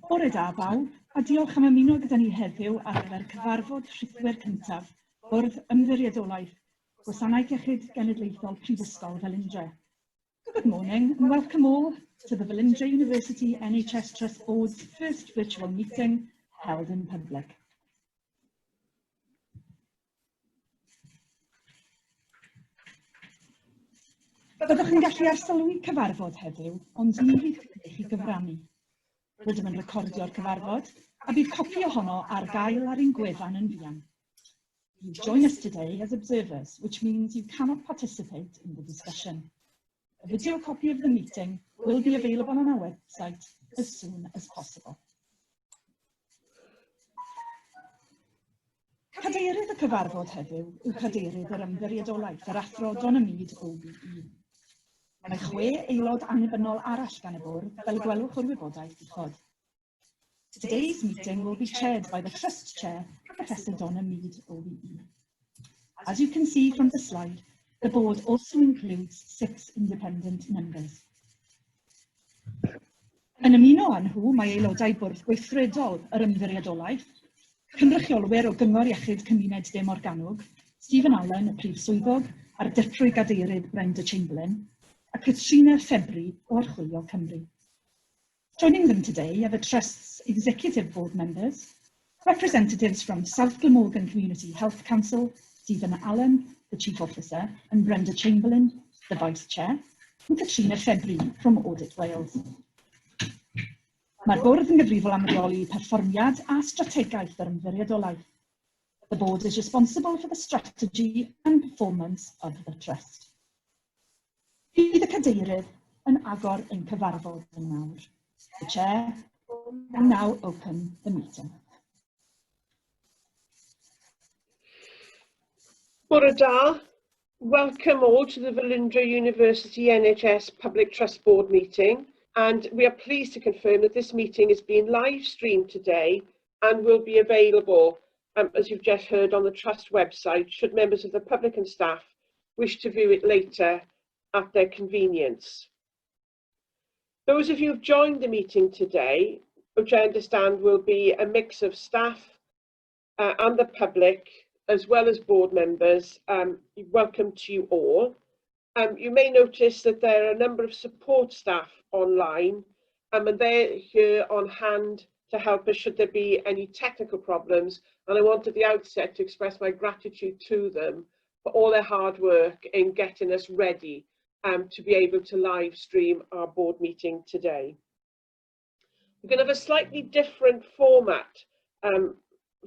Bore da bawb, a diolch am ymuno gyda ni heddiw ar gyfer cyfarfod rhithwyr cyntaf Bwrdd Ymddiriedolaeth Gwasanaeth Iechyd Genedlaethol Prifysgol Velindre. Good morning and welcome all to the Velindre University NHS Trust Board's first virtual meeting held in public. Byddwch yn gallu arsylwi cyfarfod heddiw, ond ni fydd eich i gyfrannu. Rydym yn recordio'r cyfarfod, a bydd copi ohono ar gael ar ein gwefan yn fuan. You join us today as observers, which means you cannot participate in the discussion. A video copy of the meeting will be available on our website as soon as possible. Cadeirydd y cyfarfod heddiw yw Cadeirydd yr Ymddiriedolaeth yr Athro Donamid OBE. Mae 6 aelod annibynnol arall gan y bwrdd fel gwelwch o'r wybodaeth uchod. Today's meeting will be chaired by the Trust Chair, Professor Donamid OBE. As you can see from the slide, the board also includes 6 independent members. Yn ymuno â nhw, mae aelodau bwrdd gweithredol yr Ymddiriedolaeth, cynrychiolwyr o Gyngor Iechyd Cymuned De Morgannwg, Stephen Allen, y Prif Swyddog, a'r Dyprwy Gadeirydd Brenda Chamberlain, a Katrina Febri o Archwilio Cymru. Joining them today are the Trust's executive board members, representatives from South Glamorgan Community Health Council, Stephen Allen, the Chief Officer, and Brenda Chamberlain, the Vice Chair, and Katrina Febri from Audit Wales. Mae'r bwrdd yn gyfrifol am reoli perfformiad a strategaeth yr Ymddiriedolaeth. The board is responsible for the strategy and performance of the Trust. Bydd y cadeirydd yn agor ein cyfarfod yn nawr. The Chair will now open the meeting. Bore da. Welcome all to the Velindre University NHS Public Trust Board meeting, and we are pleased to confirm that this meeting is being live streamed today and will be available, as you've just heard, on the Trust website should members of the public and staff wish to view it later at their convenience. Those of you who've joined the meeting today, which I understand will be a mix of staff and the public, as well as board members, welcome to you all. You may notice that there are a number of support staff online, and they're here on hand to help us should there be any technical problems. And I want at the outset to express my gratitude to them for all their hard work in getting us ready to be able to live stream our board meeting today. We're going to have a slightly different format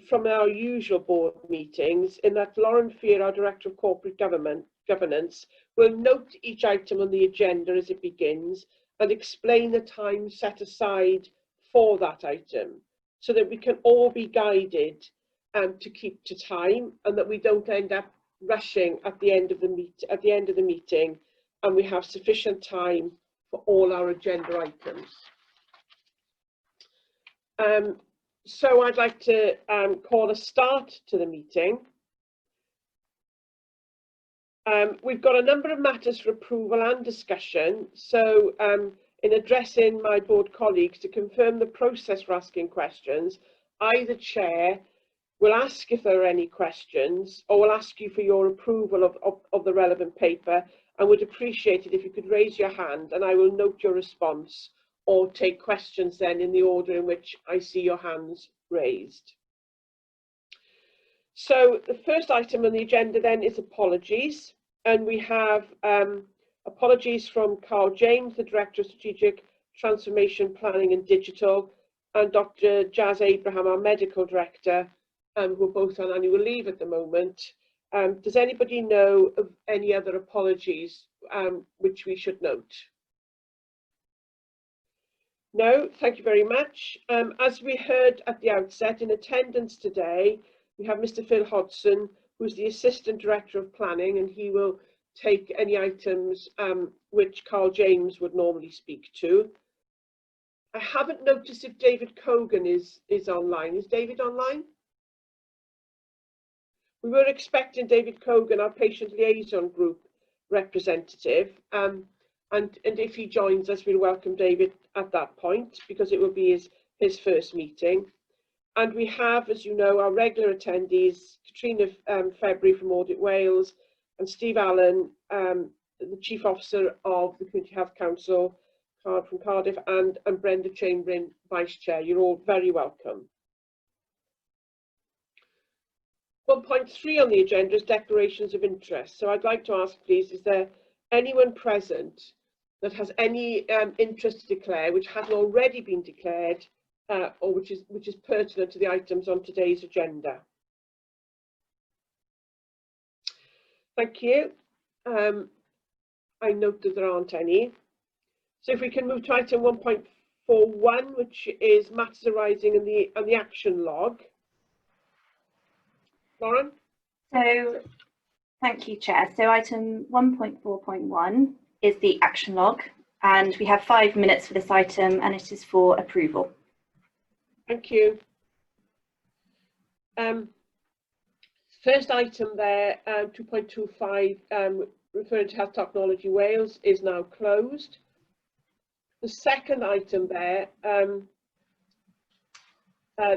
from our usual board meetings, in that Lauren Fear, our Director of Corporate Governance, will note each item on the agenda as it begins and explain the time set aside for that item, so that we can all be guided to keep to time, and that we don't end up rushing at the end of the meeting, and we have sufficient time for all our agenda items. So I'd like to call a start to the meeting. We've got a number of matters for approval and discussion. So in addressing my board colleagues to confirm the process for asking questions, I, the Chair, will ask if there are any questions, or will ask you for your approval of the relevant paper, and would appreciate it if you could raise your hand and I will note your response, or take questions then in the order in which I see your hands raised. So the first item on the agenda then is apologies, and we have apologies from Carl James, the Director of Strategic Transformation Planning and Digital, and Dr. Jazz Abraham, our Medical Director, who are both on annual leave at the moment. Does anybody know of any other apologies which we should note? No, thank you very much. As we heard at the outset, in attendance today, we have Mr. Phil Hodson, who's the Assistant Director of Planning, and he will take any items which Carl James would normally speak to. I haven't noticed if David Cogan is online. Is David online? We were expecting David Cogan, our patient liaison group representative, and if he joins us, we'll welcome David at that point, because it will be his his first meeting. And we have, as you know, our regular attendees, Katrina February from Audit Wales, and Steve Allen, the Chief Officer of the Community Health Council from Cardiff, and Brenda Chamberlain, Vice Chair. You're all very welcome. 1.3 on the agenda is declarations of interest. So I'd like to ask, please, is there anyone present that has any interest to declare which hasn't already been declared, or which is pertinent to the items on today's agenda? Thank you. I note that there aren't any. So if we can move to item 1.41, which is matters arising in the action log. Lauren? So, thank you, Chair. So item 1.4.1 is the action log, and we have 5 minutes for this item, and it is for approval. Thank you. First item there, 2.25, referring to Health Technology Wales, is now closed. The second item there,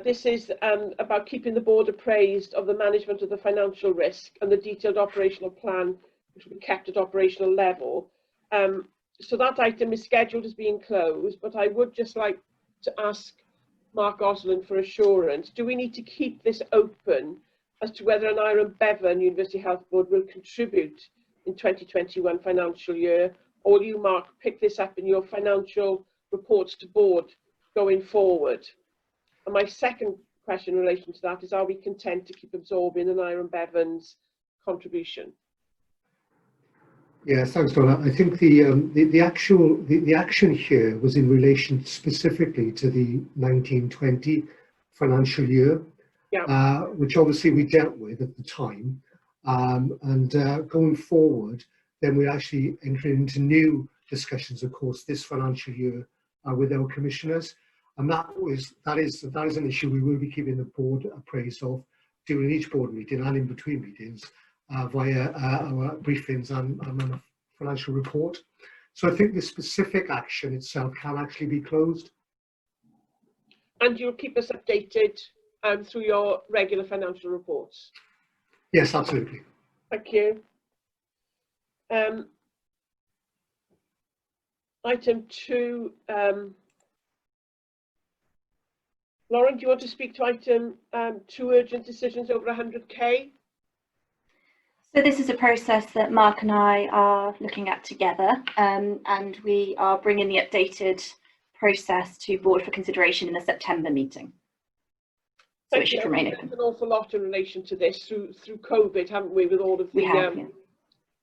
this is about keeping the board appraised of the management of the financial risk and the detailed operational plan, which will be kept at operational level. So that item is scheduled as being closed, but I would just like to ask Mark Osland for assurance. Do we need to keep this open as to whether an Iron Bevan University Health Board will contribute in 2021 financial year, or will you, Mark, pick this up in your financial reports to board going forward? And my second question in relation to that is, are we content to keep absorbing an Iron Bevan's contribution? Yeah, thanks, Donna. I think the action here was in relation specifically to the 1920 financial year, yeah. Which obviously we dealt with at the time, and going forward, then we actually entered into new discussions, of course, this financial year with our commissioners, and that is an issue we will be keeping the board appraised of during each board meeting and in between meetings. Via our briefings and a financial report. So I think the specific action itself can actually be closed. And you'll keep us updated through your regular financial reports? Yes, absolutely. Thank you. Item 2. Lauren, do you want to speak to item 2, urgent decisions over 100k? So this is a process that Mark and I are looking at together, and we are bringing the updated process to board for consideration in the September meeting. So it should remain open. An awful lot in relation to this through COVID, haven't we, with all of the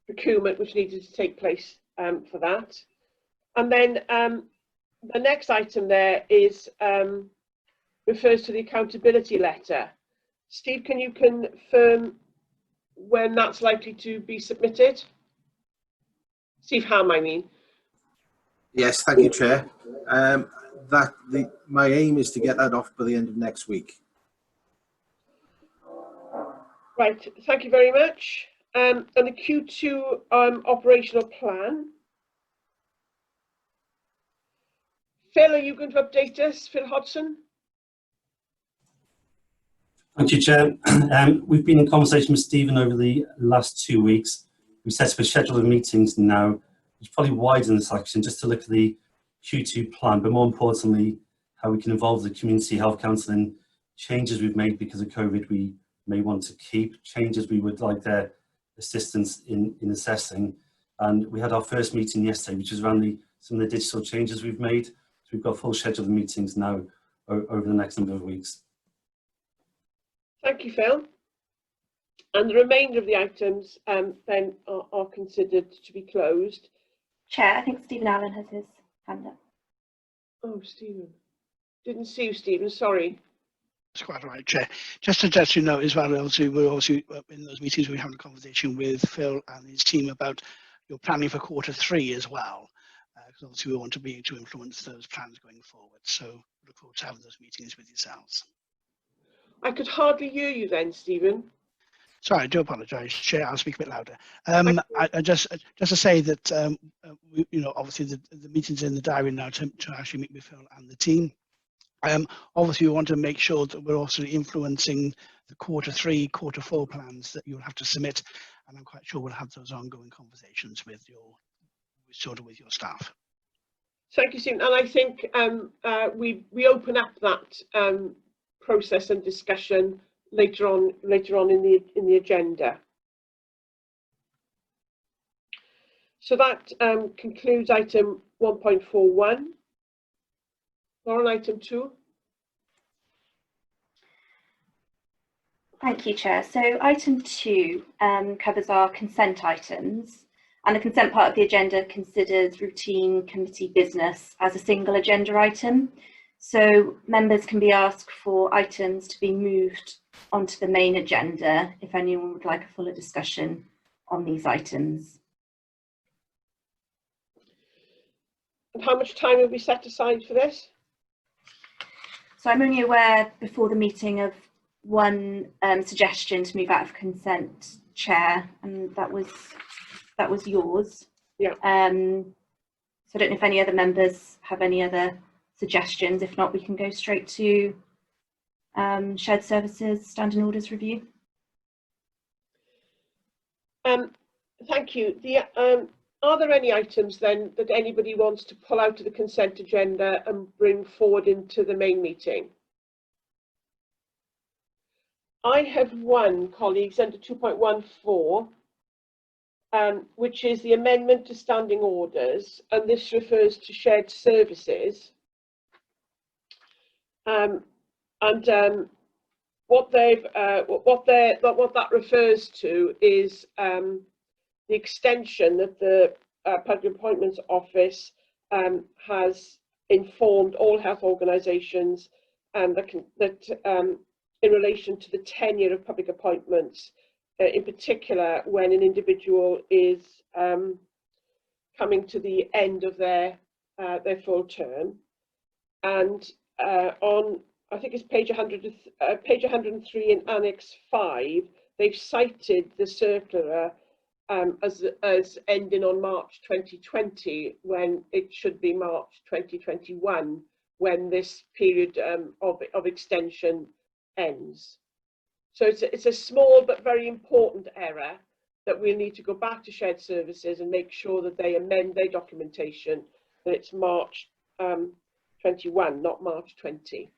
procurement which needed to take place for that. And then the next item there is refers to the accountability letter. Steve, can you confirm when that's likely to be submitted? Steve Ham, I mean. Yes, thank you, Chair. My aim is to get that off by the end of next week. Right, thank you very much. And the Q2 operational plan. Phil, are you going to update us? Phil Hodson? Thank you, Chair. We've been in conversation with Stephen over the last 2 weeks. We set up a schedule of meetings now, which probably widens this action just to look at the Q2 plan, but more importantly, how we can involve the Community Health Council in changes we've made because of COVID we may want to keep, changes we would like their assistance in assessing. And we had our first meeting yesterday, which is around some of the digital changes we've made. So we've got a full schedule of meetings now over the next number of weeks. Thank you, Phil. And the remainder of the items then are considered to be closed. Chair, I think Stephen Allen has his hand up. Oh, Stephen. Didn't see you, Stephen, sorry. That's quite right, Chair. Just to let you know as well, obviously, we're also in those meetings, we're having a conversation with Phil and his team about your planning for Q3 as well. Because obviously we want to be able to influence those plans going forward. So look forward to having those meetings with yourselves. I could hardly hear you then, Stephen. Sorry, I do apologise, Chair. I'll speak a bit louder. I just to say that you know, obviously the meeting's in the diary now to actually meet with Phil and the team, Obviously, we want to make sure that we're also influencing the Q3, Q4 plans that you'll have to submit, and I'm quite sure we'll have those ongoing conversations with your staff. Thank you, Stephen. And I think we open up that process and discussion later on in the agenda. So that concludes item 1.41. We're on item 2. Thank you, Chair. So item 2 covers our consent items, and the consent part of the agenda considers routine committee business as a single agenda item. So members can be asked for items to be moved onto the main agenda if anyone would like a fuller discussion on these items. And how much time will be set aside for this? So I'm only aware before the meeting of one suggestion to move out of consent, Chair, and that was yours. Yeah. So I don't know if any other members have any other suggestions. If not, we can go straight to shared services standing orders review. Thank you. Are there any items then that anybody wants to pull out of the consent agenda and bring forward into the main meeting? I have one, colleagues, under 2.14, which is the amendment to standing orders, and this refers to shared services. What that refers to is the extension that the Public Appointments Office has informed all health organisations that in relation to the tenure of public appointments, in particular when an individual is coming to the end of their full term. And on, I think it's page 103 in Annex 5, they've cited the circular as ending on March 2020 when it should be March 2021 when this period of extension ends. So it's a small but very important error that we'll need to go back to shared services and make sure that they amend their documentation that it's March 21, not March 20.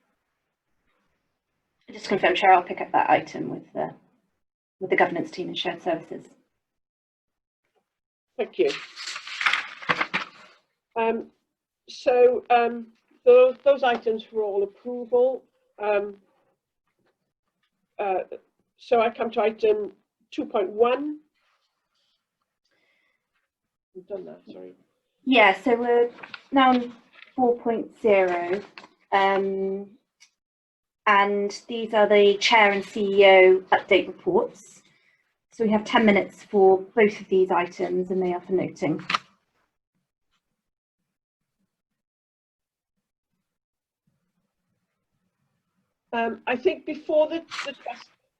Just confirm, Chair, I'll pick up that item with the governance team and shared services. Thank you. So those items for all approval. So I come to item 2.1. We've done that, sorry. Yeah, so we're now on 4.0. And these are the Chair and CEO update reports. So we have 10 minutes for both of these items and they are for noting. I think before the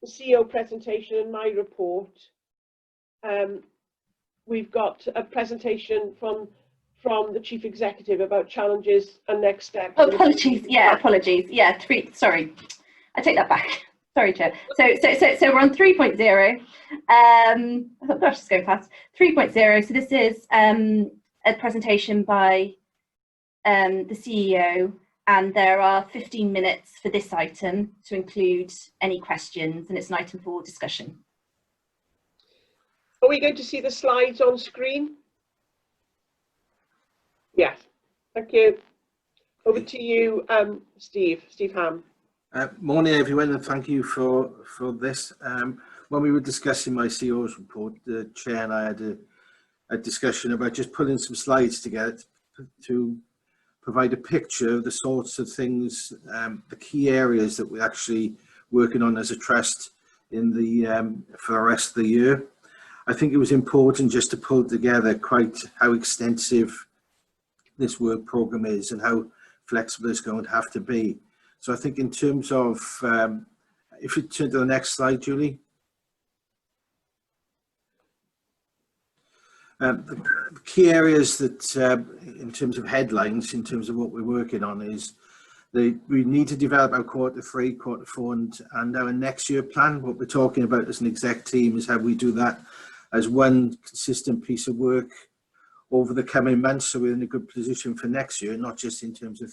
CEO presentation and my report, we've got a presentation from the Chief Executive about challenges and next steps. Oh, apologies. Yeah, apologies. Yeah, sorry. I take that back. Sorry, Chair. So we're on 3.0. Oh gosh, it's going fast. 3.0. So this is a presentation by the CEO, and there are 15 minutes for this item to include any questions, and it's an item for discussion. Are we going to see the slides on screen? Yes. Thank you. Over to you, Steve Ham. Morning, everyone, and thank you for this. When we were discussing my CEO's report, the Chair and I had a discussion about just putting some slides together to provide a picture of the sorts of things, the key areas that we're actually working on as a trust in for the rest of the year. I think it was important just to pull together quite how extensive this work programme is and how flexible it's going to have to be. So I think in terms of, if you turn to the next slide, Julie. The key areas that, in terms of headlines, in terms of what we're working on is We need to develop our Q3, Q4 and our next year plan. What we're talking about as an exec team is how we do that as one consistent piece of work over the coming months, so we're in a good position for next year, not just in terms of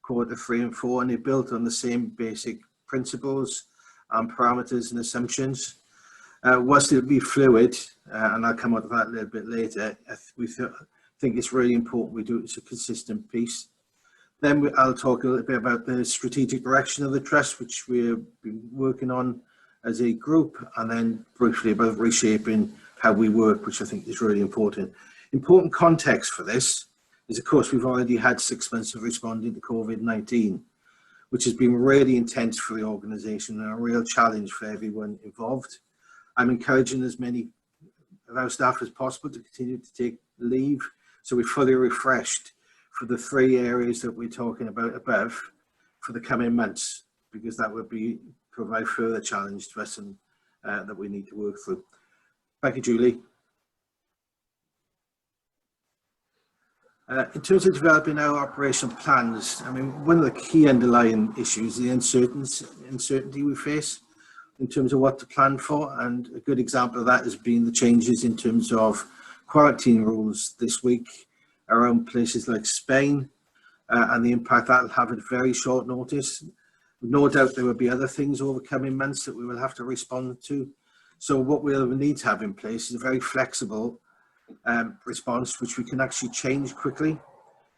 Q3 and 4, and they're built on the same basic principles and parameters and assumptions. Whilst it'll be fluid, and I'll come on to that a little bit later, we think it's really important we do it as a consistent piece. Then I'll talk a little bit about the strategic direction of the Trust, which we've been working on as a group, and then briefly about reshaping how we work, which I think is really important. Important context for this is, of course, we've already had 6 months of responding to COVID-19, which has been really intense for the organisation and a real challenge for everyone involved. I'm encouraging as many of our staff as possible to continue to take leave, so we're fully refreshed for the 3 areas that we're talking about above for the coming months, because that would provide further challenge to us and that we need to work through. Thank you, Julie. In terms of developing our operational plans, I mean, one of the key underlying issues is the uncertainty we face in terms of what to plan for, and a good example of that has been the changes in terms of quarantine rules this week around places like Spain, and the impact that will have at very short notice. No doubt there will be other things over coming months that we will have to respond to. So what we'll need to have in place is a very flexible response, which we can actually change quickly.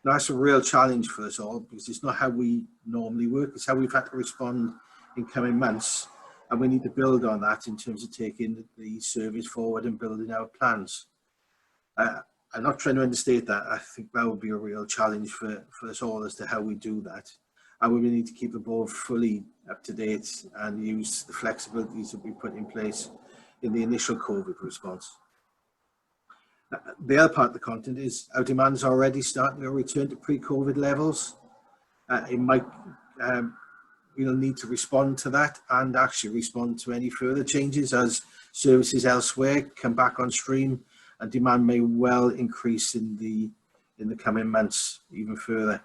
Now, that's a real challenge for us all, because it's not how we normally work, it's how we've had to respond in coming months, and we need to build on that in terms of taking the service forward and building our plans. I'm not trying to understate that. I think that would be a real challenge for us all as to how we do that. And we need to keep the board fully up to date and use the flexibilities that we put in place in the initial COVID response. The other part of the content is our demand is already starting to return to pre-COVID levels. It might, we'll need to respond to that and actually respond to any further changes as services elsewhere come back on stream, and demand may well increase in the coming months even further.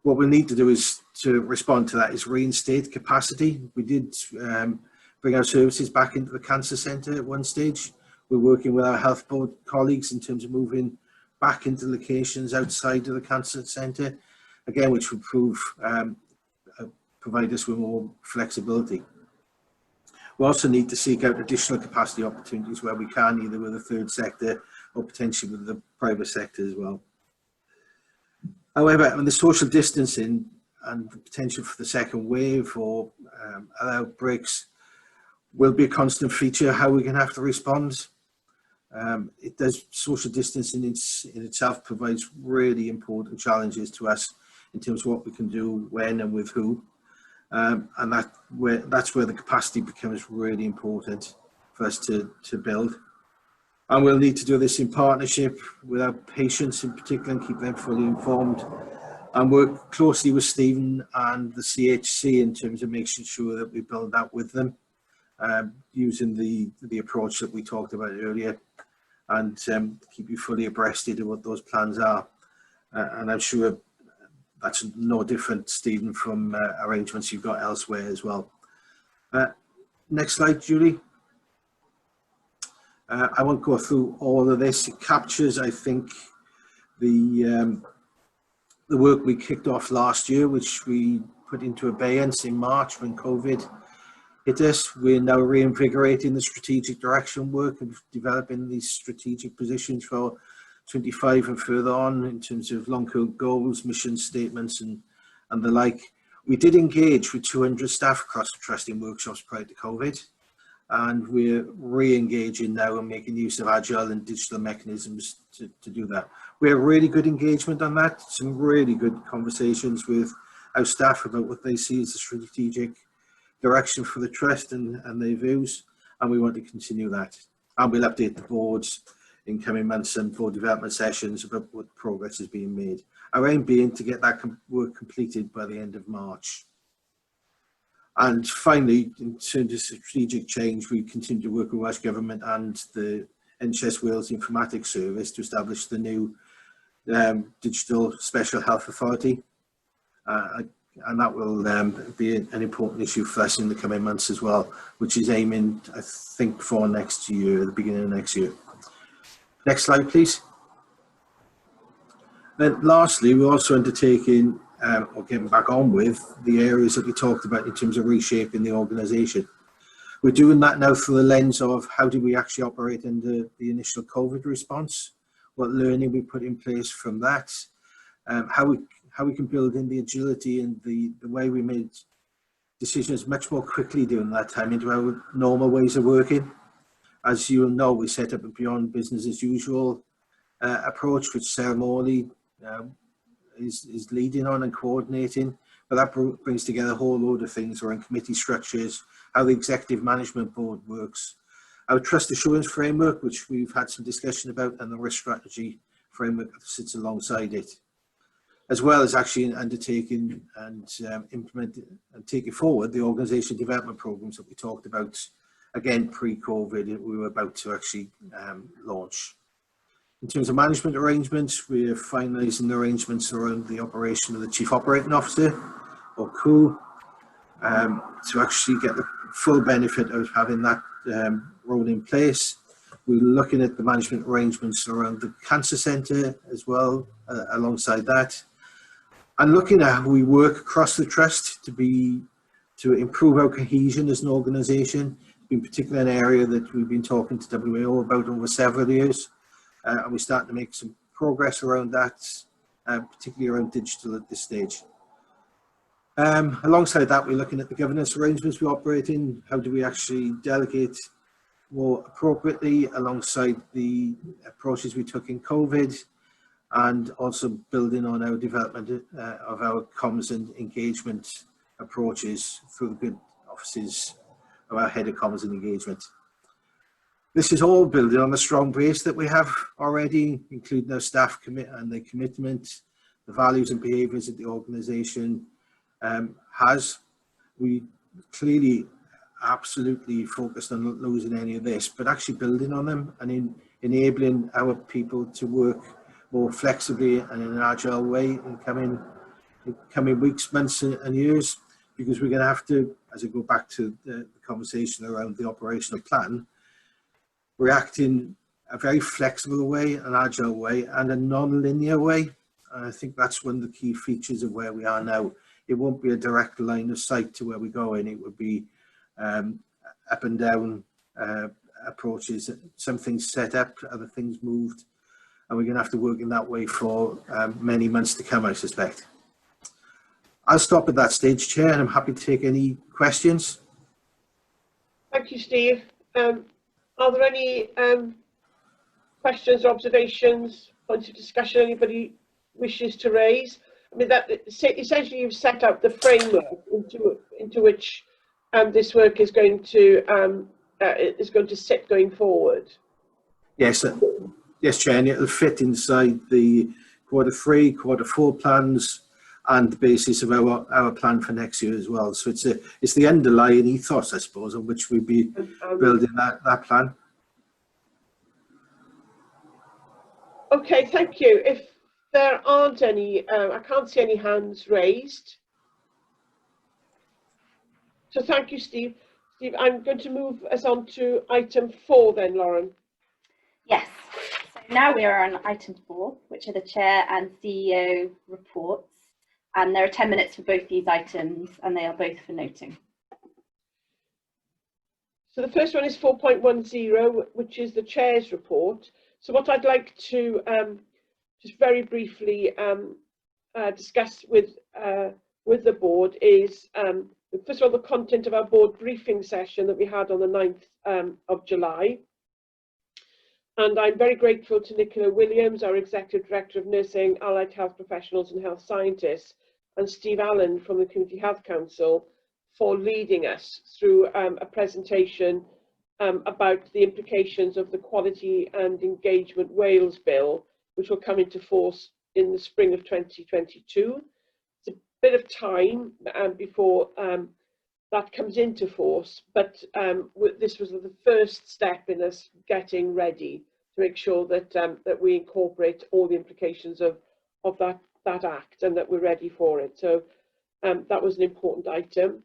What we need to do is to respond to that is reinstate capacity. We did bring our services back into the cancer centre at one stage. We're working with our health board colleagues in terms of moving back into locations outside of the cancer centre, again, which will provide us with more flexibility. We also need to seek out additional capacity opportunities where we can, either with the third sector or potentially with the private sector as well. However, on the social distancing and the potential for the second wave or other outbreaks will be a constant feature how we're going to have to respond. Social distancing in itself provides really important challenges to us in terms of what we can do, when and with who. And that's where the capacity becomes really important for us to build. And we'll need to do this in partnership with our patients in particular and keep them fully informed, and work closely with Stephen and the CHC in terms of making sure that we build that with them, using the approach that we talked about earlier, and keep you fully abreast of what those plans are. And I'm sure that's no different, Stephen, from arrangements you've got elsewhere as well. Next slide, Julie. I won't go through all of this. It captures, I think, the work we kicked off last year, which we put into abeyance in March when COVID hit us. We're now reinvigorating the strategic direction work and developing these strategic positions for 25 and further on in terms of long-term goals, mission statements and the like. We did engage with 200 staff across the Trust in workshops prior to COVID, and we're re-engaging now and making use of agile and digital mechanisms to do that. We have really good engagement on that, some really good conversations with our staff about what they see as the strategic direction for the Trust and their views, and we want to continue that. And we'll update the boards in coming months and board development sessions about what progress is being made. Our aim being to get that work completed by the end of March. And finally, in terms of strategic change, we continue to work with Welsh Government and the NHS Wales Informatics Service to establish the new Digital Special Health Authority. and that will be an important issue for us in the coming months as well, which is aiming, I think, for next year, the beginning of next year. Next slide, please. Then lastly, we're also undertaking, or getting back on with, the areas that we talked about in terms of reshaping the organisation. We're doing that now through the lens of how do we actually operate under the initial COVID response, what learning we put in place from that, how we can build in the agility and the way we made decisions much more quickly during that time into our normal ways of working. As you know, we set up a beyond business as usual approach, which Sarah Morley is leading on and coordinating, but that brings together a whole load of things around committee structures, how the executive management board works, our trust assurance framework, which we've had some discussion about, and the risk strategy framework that sits alongside it, as well as actually undertaking and implementing and taking forward the organisation development programmes that we talked about, again, pre-COVID, we were about to actually launch. In terms of management arrangements, we're finalising the arrangements around the operation of the Chief Operating Officer, or COO, to actually get the full benefit of having that role in place. We're looking at the management arrangements around the Cancer Centre as well, alongside that, and looking at how we work across the trust to improve our cohesion as an organisation, in particular an area that we've been talking to WAO about over several years, and we're starting to make some progress around that, particularly around digital at this stage. Alongside that, we're looking at the governance arrangements we operate in. How do we actually delegate more appropriately alongside the approaches we took in COVID, and also building on our development of our comms and engagement approaches through the good offices of our head of comms and engagement. This is all building on the strong base that we have already, including our staff and their commitment, the values and behaviours that the organisation has. We clearly absolutely focused on not losing any of this, but actually building on them and enabling our people to work more flexibly and in an agile way in coming weeks, months and years, because we're going to have to, as I go back to the conversation around the operational plan, react in a very flexible way, an agile way, and a non-linear way. And I think that's one of the key features of where we are now. It won't be a direct line of sight to where we're going. It would be up and down approaches. Some things set up, other things moved, and we're going to have to work in that way for many months to come, I suspect. I'll stop at that stage, Chair, and I'm happy to take any questions. Thank you, Steve. Are there any questions, observations, points of discussion anybody wishes to raise? I mean, that essentially you've set out the framework into which this work is going to sit going forward. Yes, yes, Chair, and it'll fit inside the Q3, Q4 plans and the basis of our plan for next year as well. So it's the underlying ethos, I suppose, on which we'll be building that plan. Okay, thank you. If there aren't any, I can't see any hands raised. So thank you, Steve. Steve, I'm going to move us on to item 4 then, Lauren. Yes, so now we are on item 4, which are the Chair and CEO reports. And there are 10 minutes for both these items, and they are both for noting. So the first one is 4.10, which is the Chair's report. So what I'd like to just very briefly discuss with the board is, first of all, the content of our board briefing session that we had on the 9th of July. And I'm very grateful to Nicola Williams, our Executive Director of Nursing, Allied Health Professionals and Health Scientists, and Steve Allen from the Community Health Council for leading us through a presentation about the implications of the Quality and Engagement Wales Bill, which will come into force in the spring of 2022. It's a bit of time before that comes into force, but this was the first step in us getting ready to make sure that that we incorporate all the implications of that act and that we're ready for it. So That was an important item.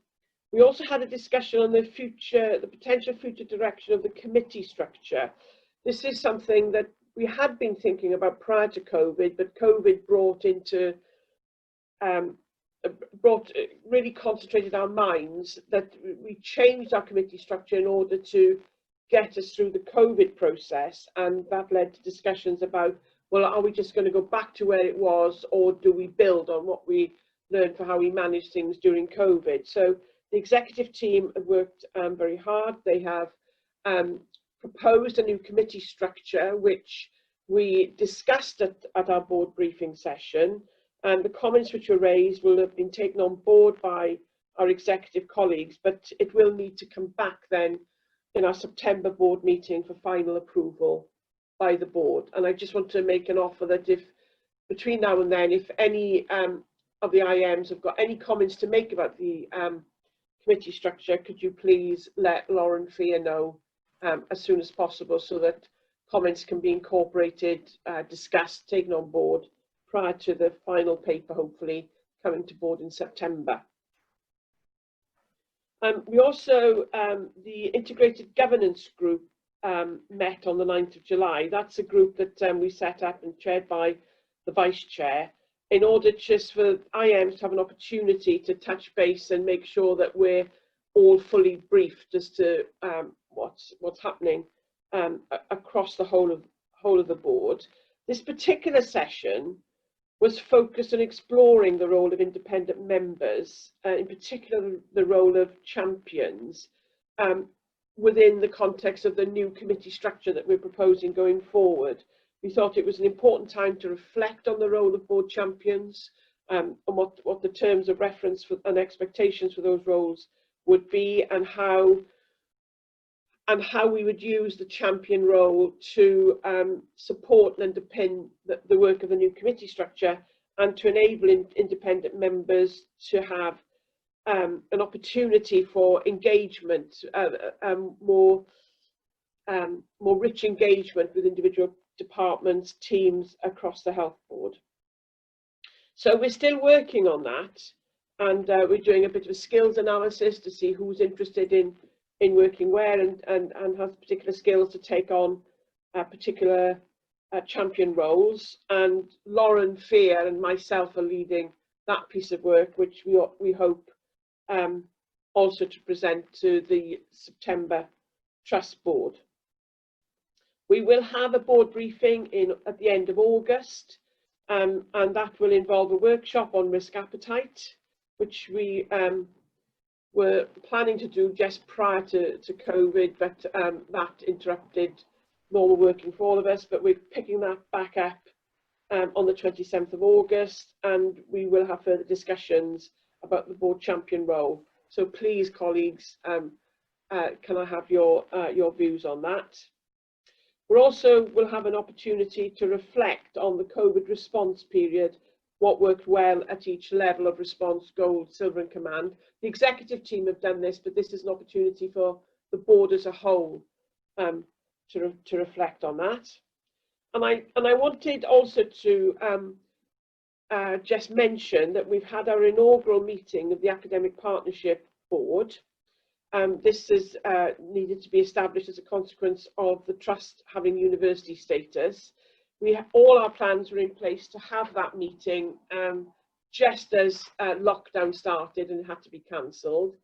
We also had a discussion on the potential future direction of the committee structure. This is something that we had been thinking about prior to COVID, but COVID really concentrated our minds that we changed our committee structure in order to get us through the COVID process, and that led to discussions about, well, are we just going to go back to where it was, or do we build on what we learned for how we manage things during COVID? So the executive team have worked very hard. They have proposed a new committee structure, which we discussed at our board briefing session, and the comments which were raised will have been taken on board by our executive colleagues, but it will need to come back then in our September board meeting for final approval by the board. And I just want to make an offer that if between now and then, if any of the IMs have got any comments to make about the committee structure, could you please let Lauren Fear know as soon as possible, so that comments can be incorporated, discussed, taken on board prior to the final paper, hopefully coming to board in September. We also, the Integrated Governance Group met on the 9th of July. That's a group that we set up and chaired by the Vice Chair, in order just for IMs to have an opportunity to touch base and make sure that we're all fully briefed as to what's happening across the whole of the board. This particular session was focused on exploring the role of independent members, in particular the role of champions, within the context of the new committee structure that we're proposing going forward. We thought it was an important time to reflect on the role of board champions, and what the terms of reference and expectations for those roles would be, and how we would use the champion role to support and underpin the work of the new committee structure, and to enable independent members to have an opportunity for engagement, more rich engagement with individual departments, teams across the health board. So we're still working on that, and we're doing a bit of a skills analysis to see who's interested in working where and has particular skills to take on particular champion roles. And Lauren Fear and myself are leading that piece of work, which we hope also to present to the September Trust Board. We will have a board briefing at the end of August, and that will involve a workshop on risk appetite, which we were planning to do just prior to COVID, but that interrupted normal working for all of us. But we're picking that back up on the 27th of August, and we will have further discussions about the board champion role. So please, colleagues, can I have your views on that? We also will have an opportunity to reflect on the COVID response period, what worked well at each level of response, gold, silver and command. The executive team have done this, but this is an opportunity for the board as a whole to reflect on that. And I wanted also to just mention that we've had our inaugural meeting of the Academic Partnership Board. This is needed to be established as a consequence of the Trust having university status. All our plans were in place to have that meeting just as lockdown started and it had to be cancelled.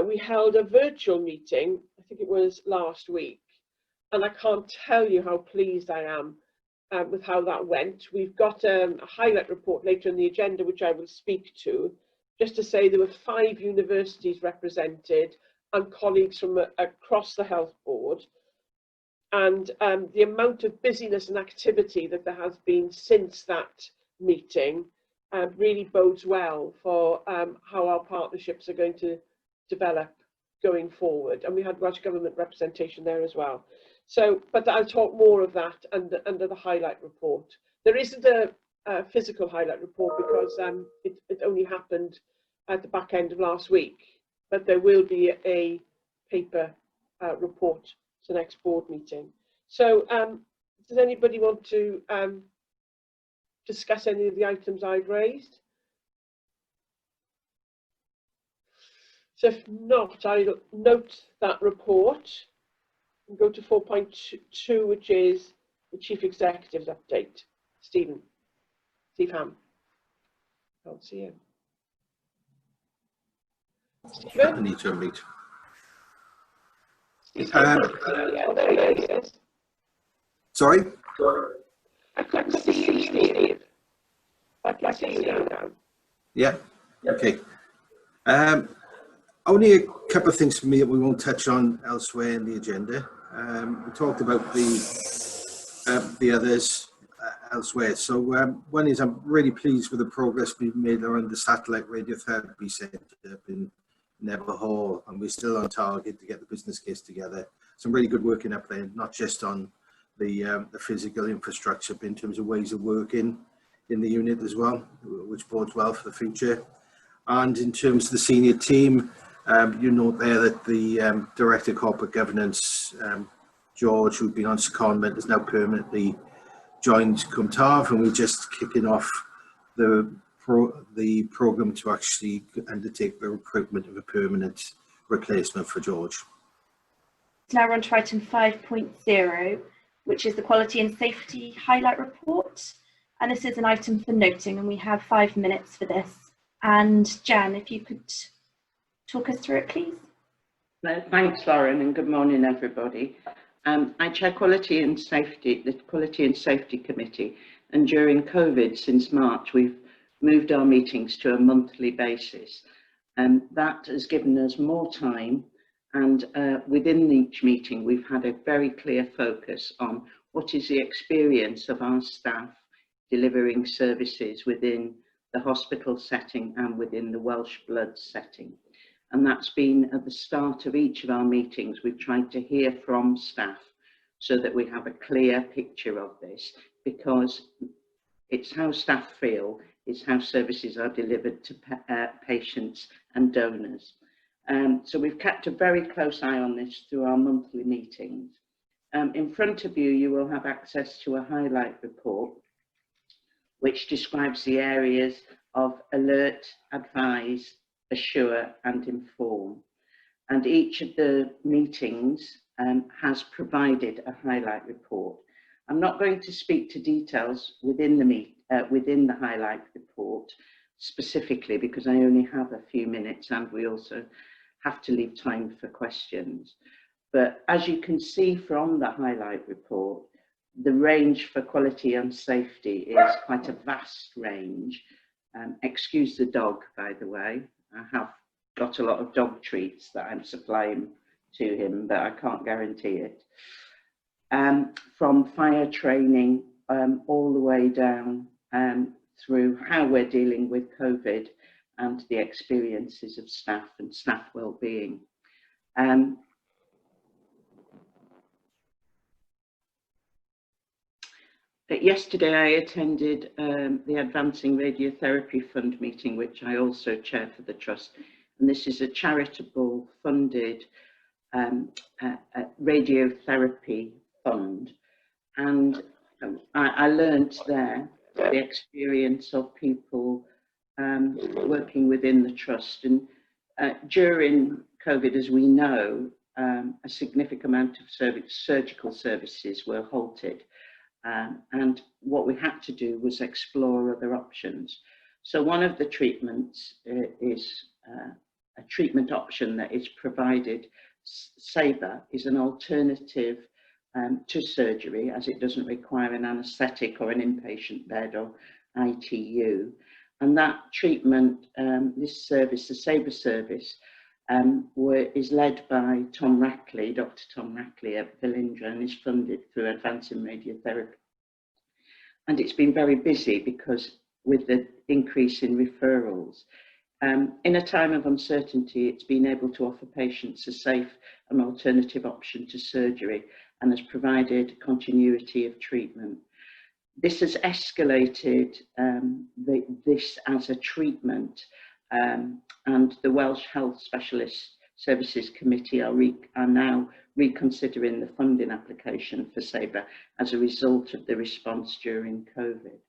We held a virtual meeting, I think it was last week, and I can't tell you how pleased I am with how that went. We've got a highlight report later in the agenda, which I will speak to, just to say there were 5 universities represented and colleagues from across the health board. And the amount of busyness and activity that there has been since that meeting really bodes well for how our partnerships are going to develop going forward. And we had Welsh Government representation there as well. So, but I'll talk more of that under the highlight report. There isn't a physical highlight report because it only happened at the back end of last week, but there will be a paper report to the next board meeting. So does anybody want to discuss any of the items I've raised? So if not, I'll note that report and go to 4.2, which is the Chief Executive's update. Steve Ham. Can't see him. I need to unmute. Sorry? I can see you, Steve. I can see you now. Yeah, okay. Only a couple of things for me that we won't touch on elsewhere in the agenda. We talked about the others elsewhere. So one is I'm really pleased with the progress we've made around the satellite radiotherapy centre up in Neville Hall, and we're still on target to get the business case together. Some really good working up there, not just on the physical infrastructure, but in terms of ways of working in the unit as well, which bodes well for the future. And in terms of the senior team, you note there that the Director of Corporate Governance, George, who'd been on secondment, is now permanently joined Cumtaf, and we're just kicking off the programme to actually undertake the recruitment of a permanent replacement for George. Now we're on to item 5.0, which is the Quality and Safety Highlight Report. And this is an item for noting, and we have 5 minutes for this. And Jan, if you could talk us through it, please. Thanks, Lauren, and good morning, everybody. I chair the Quality and Safety Committee, and during COVID since March, we've moved our meetings to a monthly basis, and that has given us more time. And within each meeting, we've had a very clear focus on what is the experience of our staff delivering services within the hospital setting and within the Welsh Blood setting. And that's been at the start of each of our meetings. We've tried to hear from staff so that we have a clear picture of this, because it's how staff feel, it's how services are delivered to patients and donors. So we've kept a very close eye on this through our monthly meetings. In front of you, you will have access to a highlight report, which describes the areas of alert, advise, assure and inform. And each of the meetings has provided a highlight report. I'm not going to speak to details within the highlight report specifically, because I only have a few minutes and we also have to leave time for questions. But as you can see from the highlight report, the range for quality and safety is quite a vast range. Excuse the dog, by the way. I have got a lot of dog treats that I'm supplying to him, but I can't guarantee it. From fire training all the way down through how we're dealing with COVID and the experiences of staff and staff well-being. Yesterday I attended the Advancing Radiotherapy Fund meeting, which I also chair for the Trust, and this is a charitable funded radiotherapy fund. And I learned there the experience of people working within the Trust. And during COVID, as we know, a significant amount of surgical services were halted. And what we had to do was explore other options. So one of the treatments is a treatment option that is provided. SABRE is an alternative to surgery, as it doesn't require an anaesthetic or an inpatient bed or ITU. And that treatment, this service, the SABRE service, is led by Tom Rackley, Dr. Tom Rackley at Velindre, and is funded through Advancing Radiotherapy. And it's been very busy because with the increase in referrals. In a time of uncertainty, it's been able to offer patients a safe and alternative option to surgery and has provided continuity of treatment. This has escalated this as a treatment, and the Welsh Health Specialist Services Committee are now reconsidering the funding application for SABRE as a result of the response during COVID.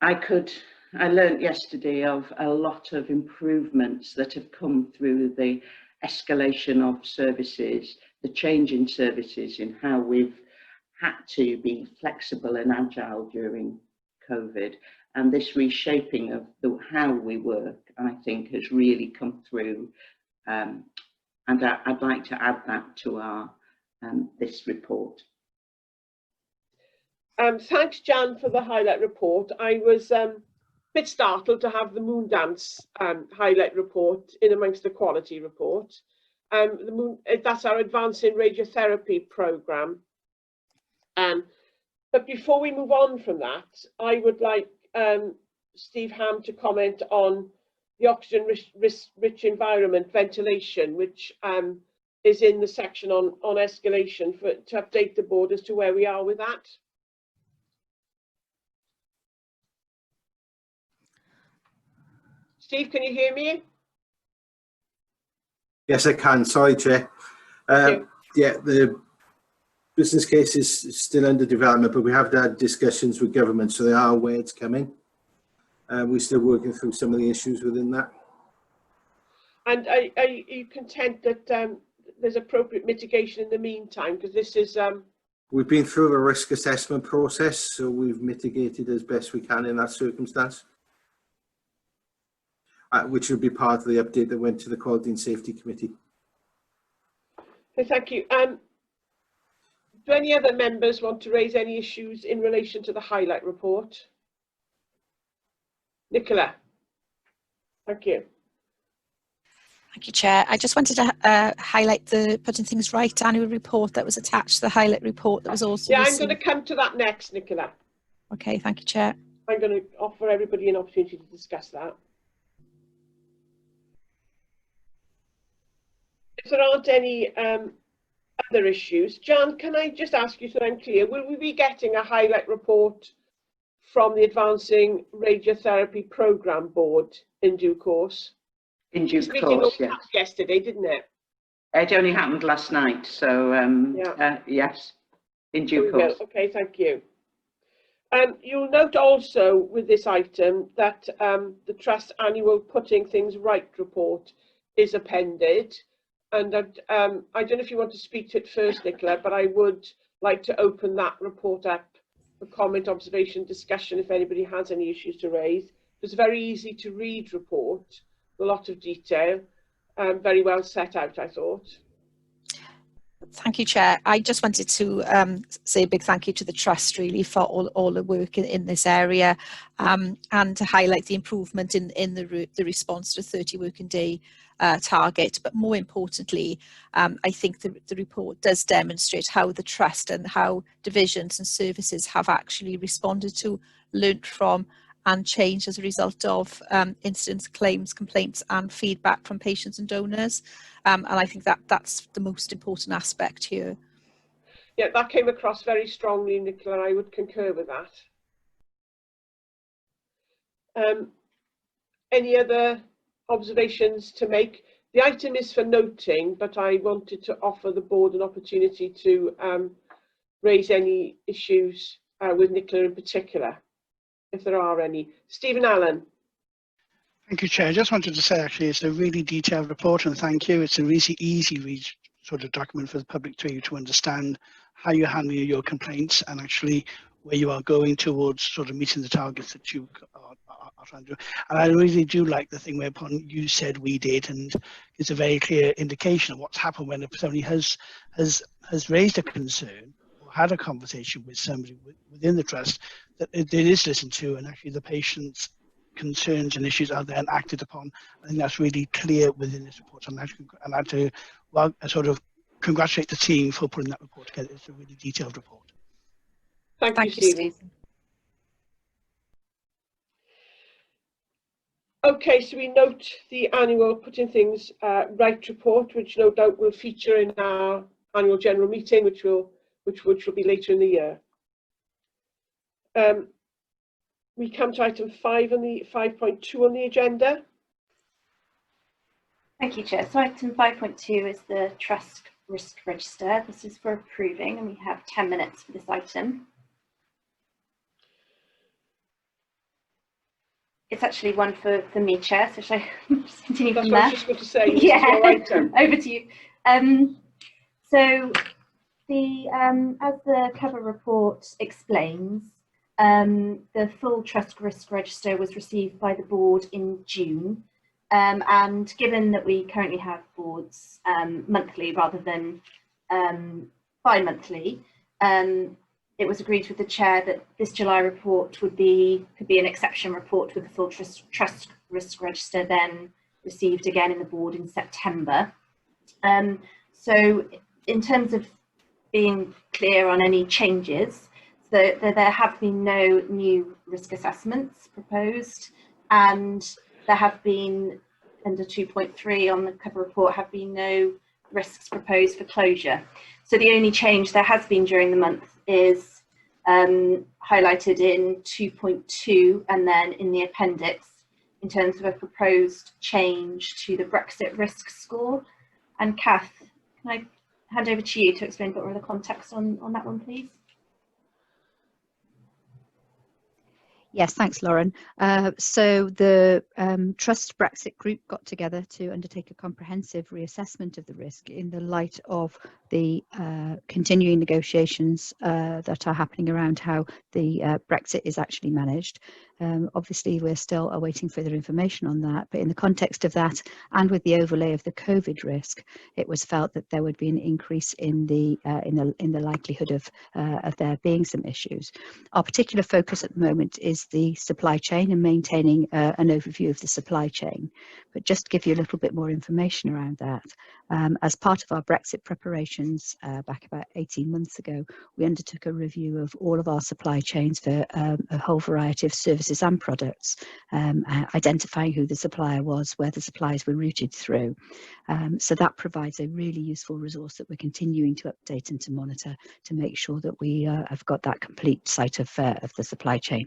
I could I learnt yesterday of a lot of improvements that have come through the escalation of services, the change in services, in how we've had to be flexible and agile during COVID. And this reshaping of how we work, I think, has really come through. And I'd like to add that to our this report. Thanks, Jan, for the highlight report. I was a bit startled to have the moon dance highlight report in amongst the quality report. That's our Advancing Radiotherapy programme. But before we move on from that, I would like Steve Ham to comment on the oxygen-rich environment ventilation, which is in the section on escalation, to update the board as to where we are with that. Steve, can you hear me? Yes, I can. Sorry, Chair. Yeah, the business case is still under development, but we have had discussions with government, so they are aware it's coming. We're still working through some of the issues within that. And are you content that there's appropriate mitigation in the meantime? Because this is... We've been through a risk assessment process, so we've mitigated as best we can in that circumstance, which will be part of the update that went to the Quality and Safety Committee. Okay, thank you. Do any other members want to raise any issues in relation to the highlight report? Nicola. Thank you. Thank you, Chair. I just wanted to highlight the Putting Things Right annual report that was attached to the highlight report that was also... Yeah, I'm going to come to that next, Nicola. Okay, thank you, Chair. I'm going to offer everybody an opportunity to discuss that. If there aren't any other issues, Jan, can I just ask you so I'm clear, will we be getting a highlight report from the Advancing Radiotherapy Programme Board in due course? In due course, yes. Yesterday, didn't it? It only happened last night, so yes, in due course. Okay, thank you. You'll note also with this item that the Trust annual Putting Things Right report is appended. And I don't know if you want to speak to it first, Nicola, but I would like to open that report up for comment, observation, discussion, if anybody has any issues to raise. It's a very easy to read report, a lot of detail, very well set out, I thought. Thank you, Chair. I just wanted to say a big thank you to the Trust, really, for all the work in this area, and to highlight the improvement in the response to the 30 working day target. But more importantly, I think the report does demonstrate how the Trust and how divisions and services have actually responded to, learnt from, and changed as a result of incidents, claims, complaints and feedback from patients and donors. And I think that's the most important aspect here. Yeah, that came across very strongly, Nicola, and I would concur with that. Any other observations to make? The item is for noting, but I wanted to offer the board an opportunity to raise any issues with Nicola in particular, if there are any. Stephen Allen. Thank you, Chair. I just wanted to say, actually, it's a really detailed report, and thank you. It's a really easy read sort of document for the public to understand how you handle your complaints and actually where you are going towards sort of meeting the targets that you are trying to do. And I really do like the thing whereupon you said we did, and it's a very clear indication of what's happened when somebody has raised a concern or had a conversation with somebody within the Trust, that it is listened to, and actually the patient's concerns and issues are then acted upon. I think that's really clear within this report. And I'd like to sort of congratulate the team for putting that report together. It's a really detailed report. Thank you, Stephen. Okay, so we note the annual Putting Things Right report, which no doubt will feature in our annual general meeting, which will be later in the year. We come to item 5 on the 5.2 on the agenda. Thank you, Chair. So item 5.2 is the Trust Risk Register. This is for approving, and we have 10 minutes for this item. It's actually one for me, Chair, so shall I just continue That's from what there? I was just going to say. Yeah, Item. over to you. So the as the cover report explains, the full trust risk register was received by the board in June, and given that we currently have boards monthly rather than bi-monthly, it was agreed with the chair that this July report could be an exception report with the full trust risk register then received again in the board in September. So in terms of being clear on any changes, so there have been no new risk assessments proposed, and there have been, under 2.3 on the cover report, have been no risks proposed for closure. So the only change there has been during the month is highlighted in 2.2 and then in the appendix in terms of a proposed change to the Brexit risk score. And Kath, can I hand over to you to explain a bit more of the context on that one, please? Yes, thanks, Lauren. So the Trust Brexit group got together to undertake a comprehensive reassessment of the risk in the light of the continuing negotiations that are happening around how the Brexit is actually managed. Obviously, we're still awaiting further information on that, but in the context of that and with the overlay of the COVID risk, it was felt that there would be an increase in the likelihood of there being some issues. Our particular focus at the moment is the supply chain and maintaining an overview of the supply chain. But just to give you a little bit more information around that, as part of our Brexit preparations back about 18 months ago, we undertook a review of all of our supply chains for a whole variety of services and products, identifying who the supplier was, where the supplies were routed through. So that provides a really useful resource that we're continuing to update and to monitor to make sure that we have got that complete sight of the supply chain.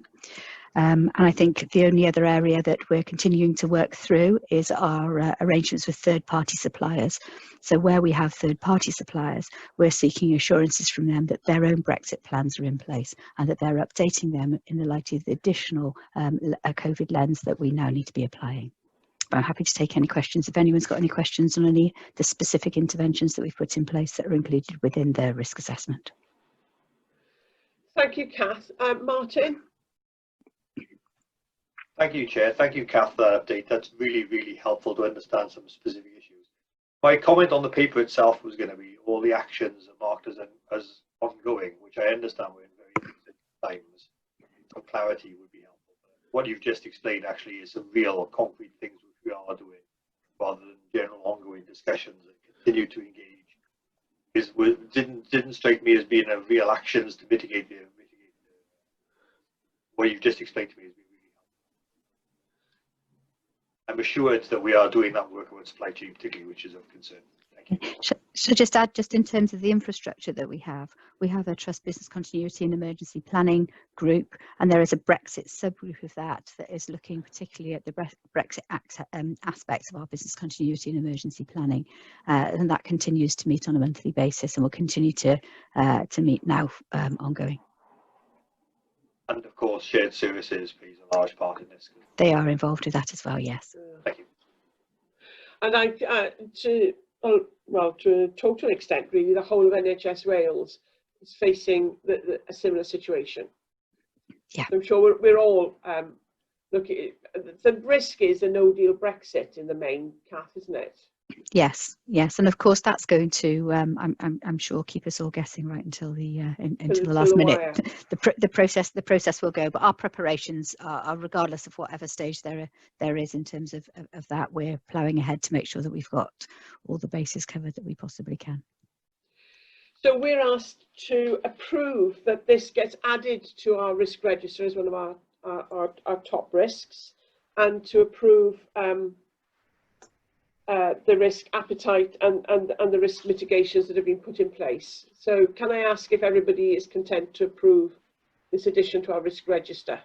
And I think the only other area that we're continuing to work through is our arrangements with third-party suppliers. So where we have third-party suppliers, we're seeking assurances from them that their own Brexit plans are in place and that they're updating them in the light of the additional COVID lens that we now need to be applying. But I'm happy to take any questions if anyone's got any questions on any of the specific interventions that we've put in place that are included within the risk assessment. Thank you, Kath. Martin? Thank you, Chair. Thank you, Kath, for that update. That's really, really helpful to understand some specific issues. My comment on the paper itself was going to be all the actions are marked as ongoing, which I understand we're in very limited times. Some clarity would be helpful. What you've just explained actually is some real concrete things which we are doing, rather than general ongoing discussions and continue to engage. It didn't strike me as being a real actions to mitigate what you've just explained to me. I'm assured that we are doing that work with supply chain particularly, which is of concern. Thank you. So just add, just in terms of the infrastructure that we have a Trust Business Continuity and Emergency Planning group, and there is a Brexit subgroup of that is looking particularly at the Brexit aspects of our business continuity and emergency planning, and that continues to meet on a monthly basis and will continue to meet now ongoing. And of course, shared services plays a large part in this. They are involved with that as well, yes. Thank you. And to a total extent, really, the whole of NHS Wales is facing a similar situation. Yeah. I'm sure we're all looking at the risk is a no-deal Brexit in the main, Kath, isn't it? Yes, and of course that's going to, I'm sure, keep us all guessing right until the last minute. The process will go, but our preparations are regardless of whatever stage there is in terms of that. We're ploughing ahead to make sure that we've got all the bases covered that we possibly can. So we're asked to approve that this gets added to our risk register as one of our top risks, and to approve the risk appetite and the risk mitigations that have been put in place. So can I ask if everybody is content to approve this addition to our risk register?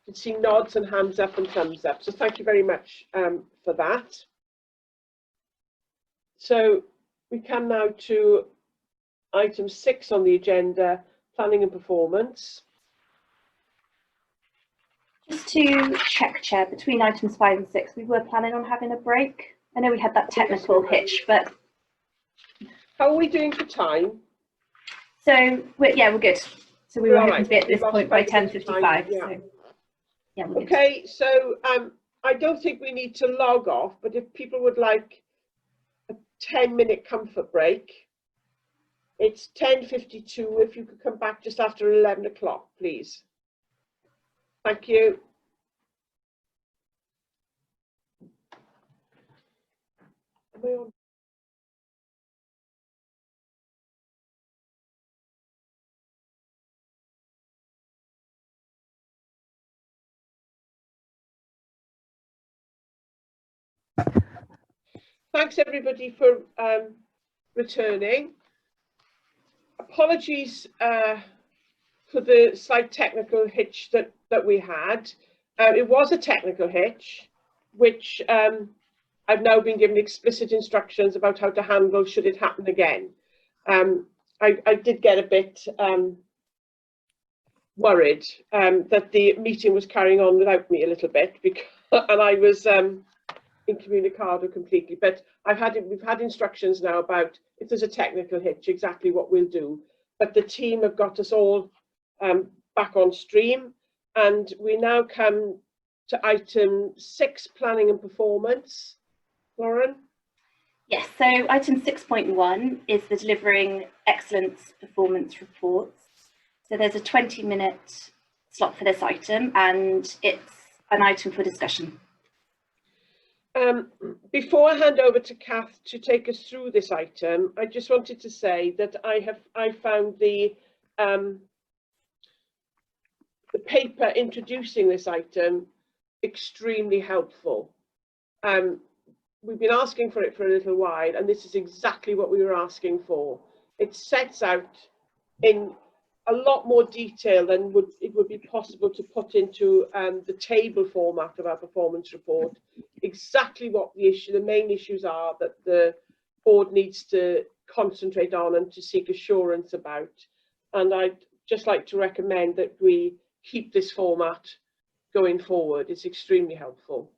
You can see nods and hands up and thumbs up. So thank you very much for that. So we come now to item 6 on the agenda, planning and performance. to check, Chair, between items 5 and 6, we were planning on having a break. I know we had that technical hitch, but... How are we doing for time? So, we're good. So we were hoping to be at this point by 10:55. Yeah. So, yeah, we're good. Okay, so I don't think we need to log off, but if people would like a 10-minute comfort break, it's 10:52. If you could come back just after 11 o'clock, please. Thank you. Am I on? Thanks everybody for returning. Apologies for the slight technical hitch that we had. It was a technical hitch, which I've now been given explicit instructions about how to handle should it happen again. I did get a bit worried that the meeting was carrying on without me a little bit, because, and I was incommunicado completely. But we've had instructions now about if there's a technical hitch, exactly what we'll do. But the team have got us all back on stream, and we now come to item 6, planning and performance. Lauren? Yes, so item 6.1 is the delivering excellence performance reports. So there's a 20-minute slot for this item, and it's an item for discussion. Before I hand over to Kath to take us through this item, I just wanted to say that I found the paper introducing this item extremely helpful. We've been asking for it for a little while, and this is exactly what we were asking for. It sets out in a lot more detail than it would be possible to put into the table format of our performance report, exactly what the main issues are that the board needs to concentrate on and to seek assurance about. And I'd just like to recommend that we keep this format going forward. It's extremely helpful.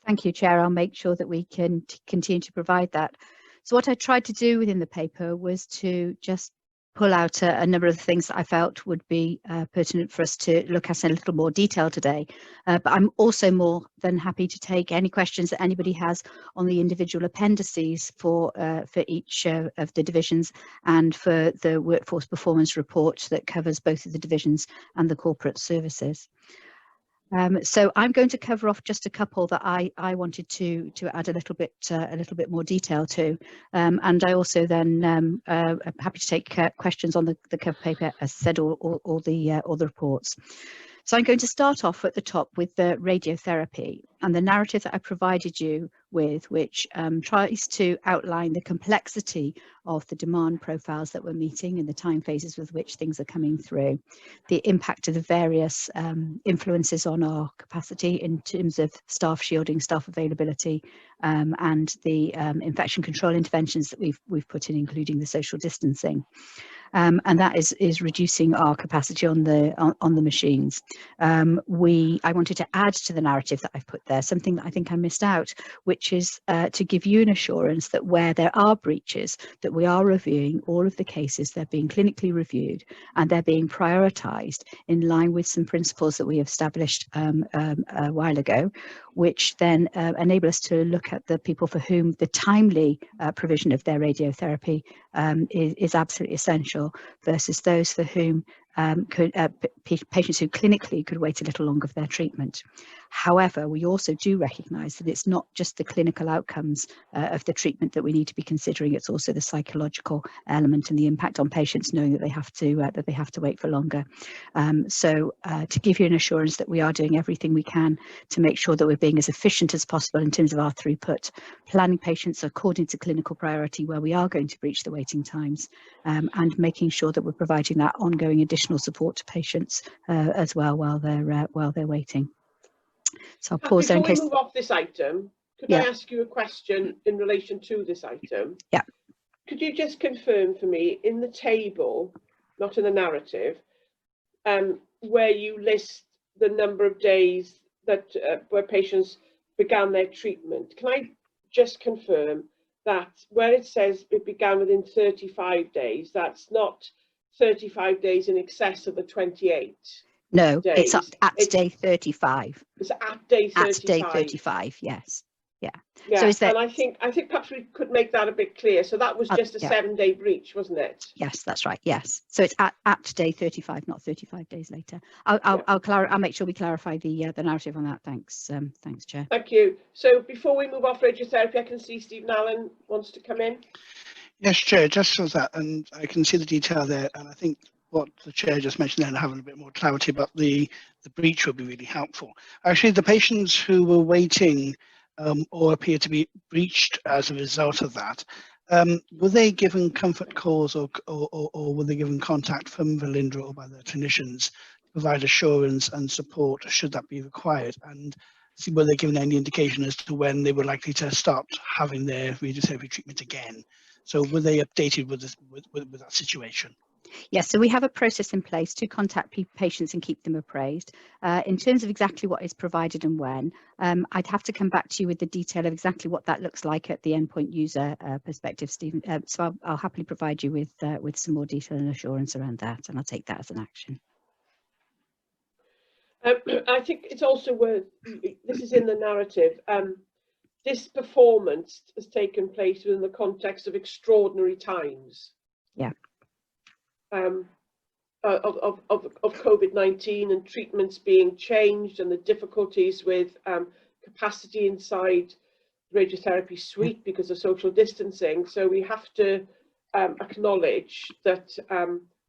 Thank you, Chair. I'll make sure that we can continue to provide that. So what I tried to do within the paper was to just pull out a number of things that I felt would be pertinent for us to look at in a little more detail today. But I'm also more than happy to take any questions that anybody has on the individual appendices for each of the divisions, and for the workforce performance report that covers both of the divisions and the corporate services. So I'm going to cover off just a couple that I wanted to add a little bit more detail to, and I also then am happy to take questions on the cover paper, as said, or the reports. So I'm going to start off at the top with the radiotherapy and the narrative that I provided you with, which tries to outline the complexity of the demand profiles that we're meeting and the time phases with which things are coming through, the impact of the various influences on our capacity in terms of staff shielding, staff availability, and the infection control interventions that we've put in, including the social distancing. And that is reducing our capacity on the machines. I wanted to add to the narrative that I've put there something that I think I missed out, which is to give you an assurance that where there are breaches, that we are reviewing all of the cases. They're being clinically reviewed, and they're being prioritised in line with some principles that we established a while ago, which then enable us to look at the people for whom the timely provision of their radiotherapy is absolutely essential, versus those for whom patients who clinically could wait a little longer for their treatment. However, we also do recognise that it's not just the clinical outcomes of the treatment that we need to be considering. It's also the psychological element and the impact on patients knowing that they have to wait for longer. So to give you an assurance that we are doing everything we can to make sure that we're being as efficient as possible in terms of our throughput, planning patients according to clinical priority where we are going to breach the waiting times, and making sure that we're providing that ongoing additional support to patients as well while they're waiting. So I'll pause there in case. Before we move off this item, could I ask you a question in relation to this item? Yeah. Could you just confirm for me in the table, not in the narrative, where you list the number of days that where patients began their treatment. Can I just confirm that where it says it began within 35 days, that's not 35 days in excess of the 28? No, days. it's day 35. It's at day 35. At day 35, yes. Yeah. Yeah, so is that, and I think perhaps we could make that a bit clear. So that was just a 7-day breach, wasn't it? Yes, that's right. Yes. So it's at day 35, not 35 days later. I'll make sure we clarify the narrative on that. Thanks, thanks, Chair. Thank you. So before we move off radiotherapy, I can see Stephen Allen wants to come in. Yes, Chair, just so that, and I can see the detail there, and I think what the Chair just mentioned there and having a bit more clarity about the breach would be really helpful. Actually, the patients who were waiting or appear to be breached as a result of that, were they given comfort calls or were they given contact from Velindre or by their clinicians to provide assurance and support should that be required? And were they given any indication as to when they were likely to start having their radiotherapy treatment again? So were they updated with that situation? Yes, so we have a process in place to contact patients and keep them appraised. In terms of exactly what is provided and when, I'd have to come back to you with the detail of exactly what that looks like at the endpoint user perspective, Stephen. So I'll happily provide you with some more detail and assurance around that, and I'll take that as an action. I think it's also worth, this is in the narrative, this performance has taken place within the context of extraordinary times. Yeah. Of COVID-19 and treatments being changed and the difficulties with capacity inside the radiotherapy suite because of social distancing. So we have to acknowledge that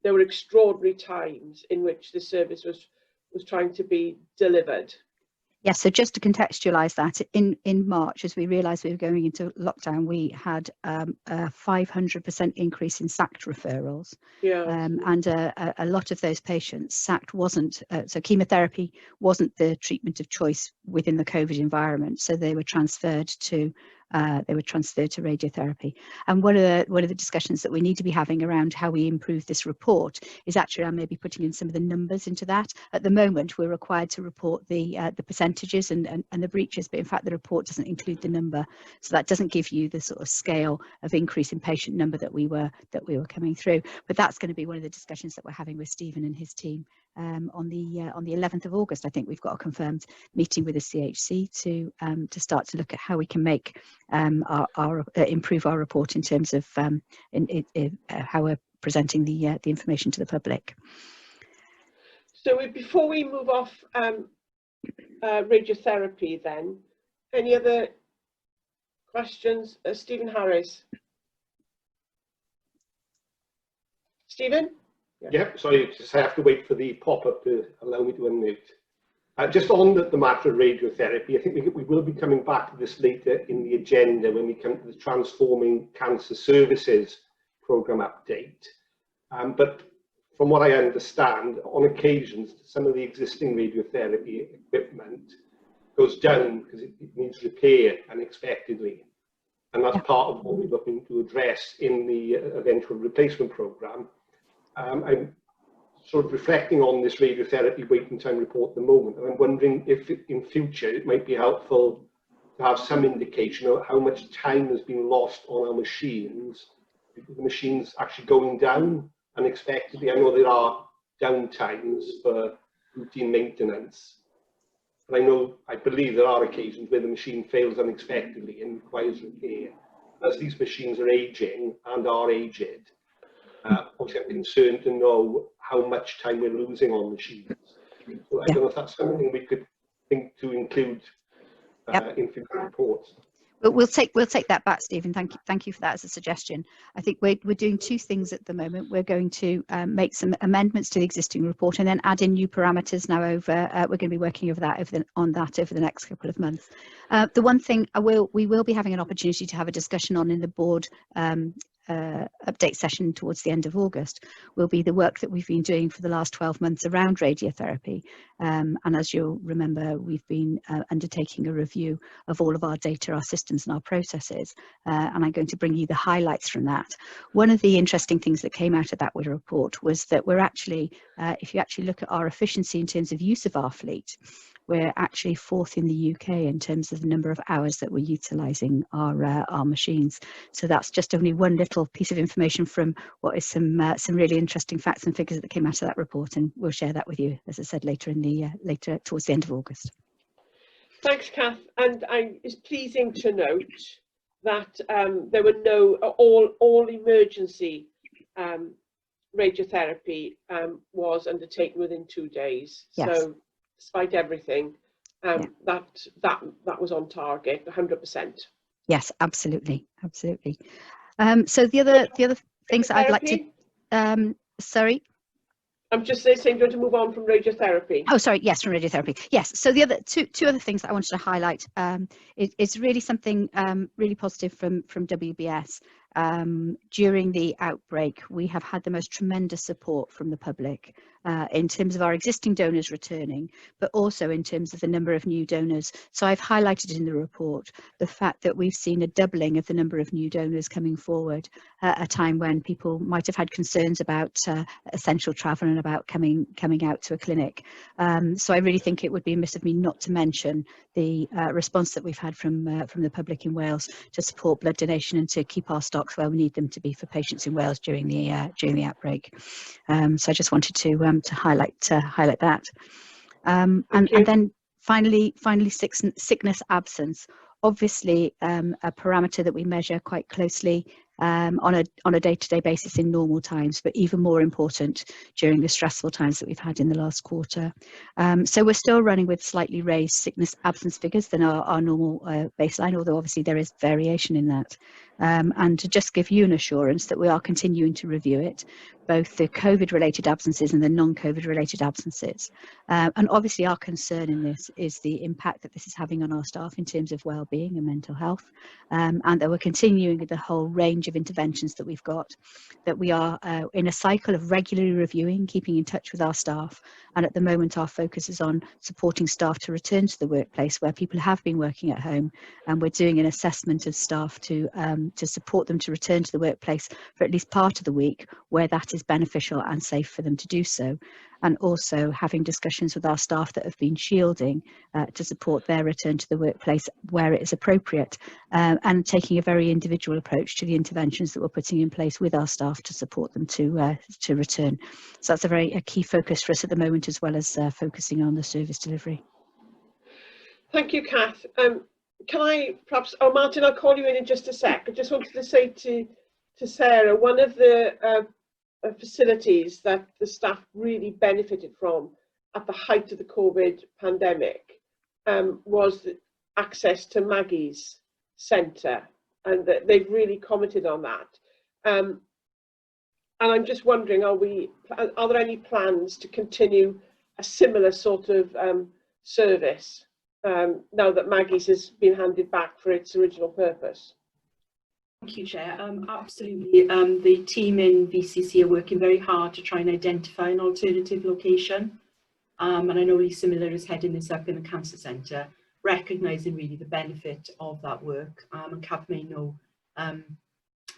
there were extraordinary times in which this service was trying to be delivered. Yes, so just to contextualise that, in March, as we realised we were going into lockdown, we had a 500% increase in SACT referrals. Yeah. And a lot of those patients, SACT wasn't, so chemotherapy wasn't the treatment of choice within the COVID environment, so they were transferred to radiotherapy. And one of the discussions that we need to be having around how we improve this report is actually around maybe putting in some of the numbers into that. At the moment, we're required to report the percentages and the breaches, but in fact the report doesn't include the number, so that doesn't give you the sort of scale of increase in patient number that we were coming through. But that's going to be one of the discussions that we're having with Stephen and his team on the 11th of August. I think we've got a confirmed meeting with the CHC to start to look at how we can make improve our report in terms of how we're presenting the information to the public. So before we move off radiotherapy, then any other questions? Stephen Harris. Stephen? Yep, sorry, just I have to wait for the pop-up to allow me to unmute. Just on the matter of radiotherapy, I think we will be coming back to this later in the agenda when we come to the Transforming Cancer Services programme update. But from what I understand, on occasions, some of the existing radiotherapy equipment goes down because it needs repair unexpectedly. And that's part of what we're looking to address in the eventual replacement programme. I'm sort of reflecting on this radiotherapy waiting time report at the moment, and I'm wondering if in future it might be helpful to have some indication of how much time has been lost on our machines, because the machines actually going down unexpectedly. I know there are downtimes for routine maintenance, but I believe there are occasions where the machine fails unexpectedly and requires repair. As these machines are aging and are aged, obviously I'm concerned to know how much time we're losing on machines. So I don't know if that's something we could think to include in future reports. We'll take that back, Stephen. Thank you for that as a suggestion. I think we're doing two things at the moment. We're going to make some amendments to the existing report and then add in new parameters now over. We're going to be working over that over the next couple of months. The one thing we will be having an opportunity to have a discussion on in the board update session towards the end of August will be the work that we've been doing for the last 12 months around radiotherapy. And as you'll remember, we've been undertaking a review of all of our data, our systems and our processes. And I'm going to bring you the highlights from that. One of the interesting things that came out of that report was that we're actually, if you actually look at our efficiency in terms of use of our fleet, we're actually 4th in the UK in terms of the number of hours that we're utilising our machines. So that's just only one little piece of information from what is some really interesting facts and figures that came out of that report, and we'll share that with you, as I said, later towards the end of August. Thanks, Kath. And it's pleasing to note that there were no all emergency radiotherapy was undertaken within 2 days. Yes. So despite everything, that was on target, 100%. Yes, absolutely. So the other things that I'd like to sorry. I'm just saying, do you want to move on from radiotherapy? Oh, sorry. Yes, from radiotherapy. Yes. So the other two other things that I wanted to highlight is really something really positive from WBS. During the outbreak, we have had the most tremendous support from the public in terms of our existing donors returning, but also in terms of the number of new donors. So I've highlighted in the report the fact that we've seen a doubling of the number of new donors coming forward at a time when people might have had concerns about essential travel and about coming out to a clinic. So I really think it would be amiss of me not to mention the response that we've had from the public in Wales to support blood donation and to keep our stocks where we need them to be for patients in Wales during the outbreak. So I just wanted to highlight that. And then finally sickness absence. Obviously, a parameter that we measure quite closely on a day-to-day basis in normal times, but even more important during the stressful times that we've had in the last quarter. So we're still running with slightly raised sickness absence figures than our normal baseline, although obviously there is variation in that. And to just give you an assurance that we are continuing to review it, both the COVID-related absences and the non-COVID related absences. And obviously our concern in this is the impact that this is having on our staff in terms of well-being and mental health, and that we're continuing with the whole range of interventions that we've got, that we are in a cycle of regularly reviewing, keeping in touch with our staff. And at the moment, our focus is on supporting staff to return to the workplace where people have been working at home. And we're doing an assessment of staff to support them to return to the workplace for at least part of the week where that is beneficial and safe for them to do so. And also having discussions with our staff that have been shielding to support their return to the workplace where it is appropriate, and taking a very individual approach to the interventions that we're putting in place with our staff to support them to return. So that's a key focus for us at the moment, as well as focusing on the service delivery. Thank you, Kath. Can I perhaps, Martin, I'll call you in just a sec. I just wanted to say to Sarah, one of the facilities that the staff really benefited from at the height of the COVID pandemic was the access to Maggie's centre, and that they've really commented on that. And I'm just wondering, are there any plans to continue a similar sort of service now that Maggie's has been handed back for its original purpose? Thank you, Chair. Absolutely. The team in VCC are working very hard to try and identify an alternative location. And I know Lisa Miller is heading this up in the Cancer Centre, recognising really the benefit of that work. And Kath may know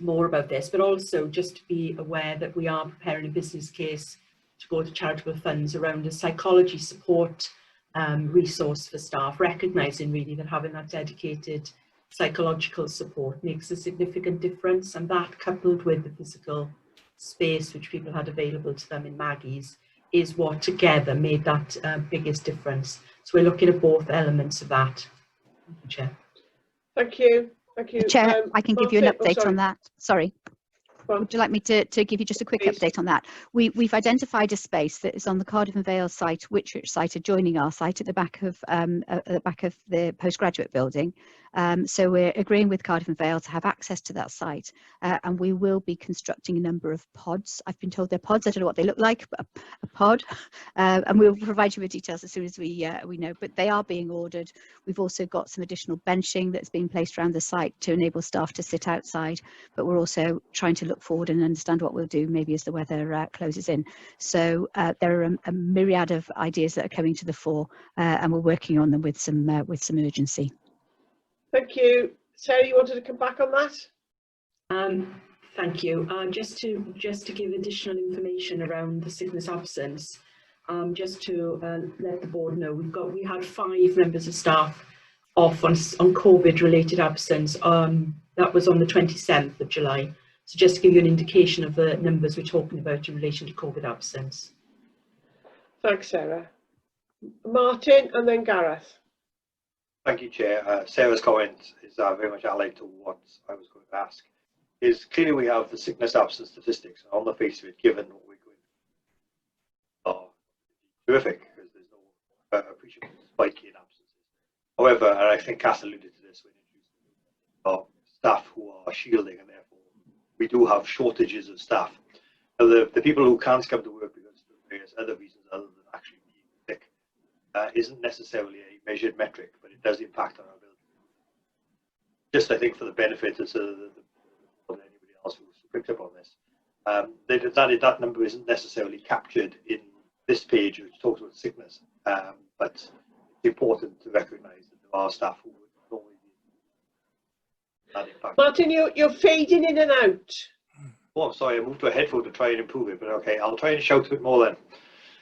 more about this, but also just to be aware that we are preparing a business case to go to charitable funds around a psychology support resource for staff, recognising really that having that dedicated psychological support makes a significant difference, and that, coupled with the physical space which people had available to them in Maggie's, is what together made that biggest difference. So we're looking at both elements of that. Thank you, Chair. Thank you. Thank you. Chair, I can give you an update on that. Sorry. Would you like me to give you just a quick update on that? We've identified a space that is on the Cardiff and Vale site, Whitchurch site, adjoining our site at the back of the postgraduate building. So we're agreeing with Cardiff and Vale to have access to that site, and we will be constructing a number of pods. I've been told they're pods. I don't know what they look like, but a pod, and we'll provide you with details as soon as we know. But they are being ordered. We've also got some additional benching that's being placed around the site to enable staff to sit outside. But we're also trying to look forward and understand what we'll do maybe as the weather closes in. So there are a myriad of ideas that are coming to the fore, and we're working on them with some urgency. Thank you. Sarah, you wanted to come back on that? Thank you. Just to give additional information around the sickness absence, just to let the board know, we had 5 members of staff off on COVID related absence. That was on the 27th of July. So just to give you an indication of the numbers we're talking about in relation to COVID absence. Thanks, Sarah. Martin and then Gareth. Thank you, Chair. Sarah's comment is very much allied to what I was going to ask. Is clearly we have the sickness absence statistics, and on the face of it, given what we're going through, are terrific because there's no appreciable spike in absences. However, and I think Cass alluded to this when introducing staff who are shielding, and therefore we do have shortages of staff. Now, the people who can't come to work because of various other reasons other than actually being sick isn't necessarily a measured metric, but it does impact on our ability. Just, I think, for the benefit of anybody else who's picked up on this, that number isn't necessarily captured in this page, which talks about sickness, but it's important to recognise that there are staff who would normally be that impact. Martin, you're fading in and out. Oh, I'm sorry, I moved to a headphone to try and improve it, but okay, I'll try and shout a bit more then.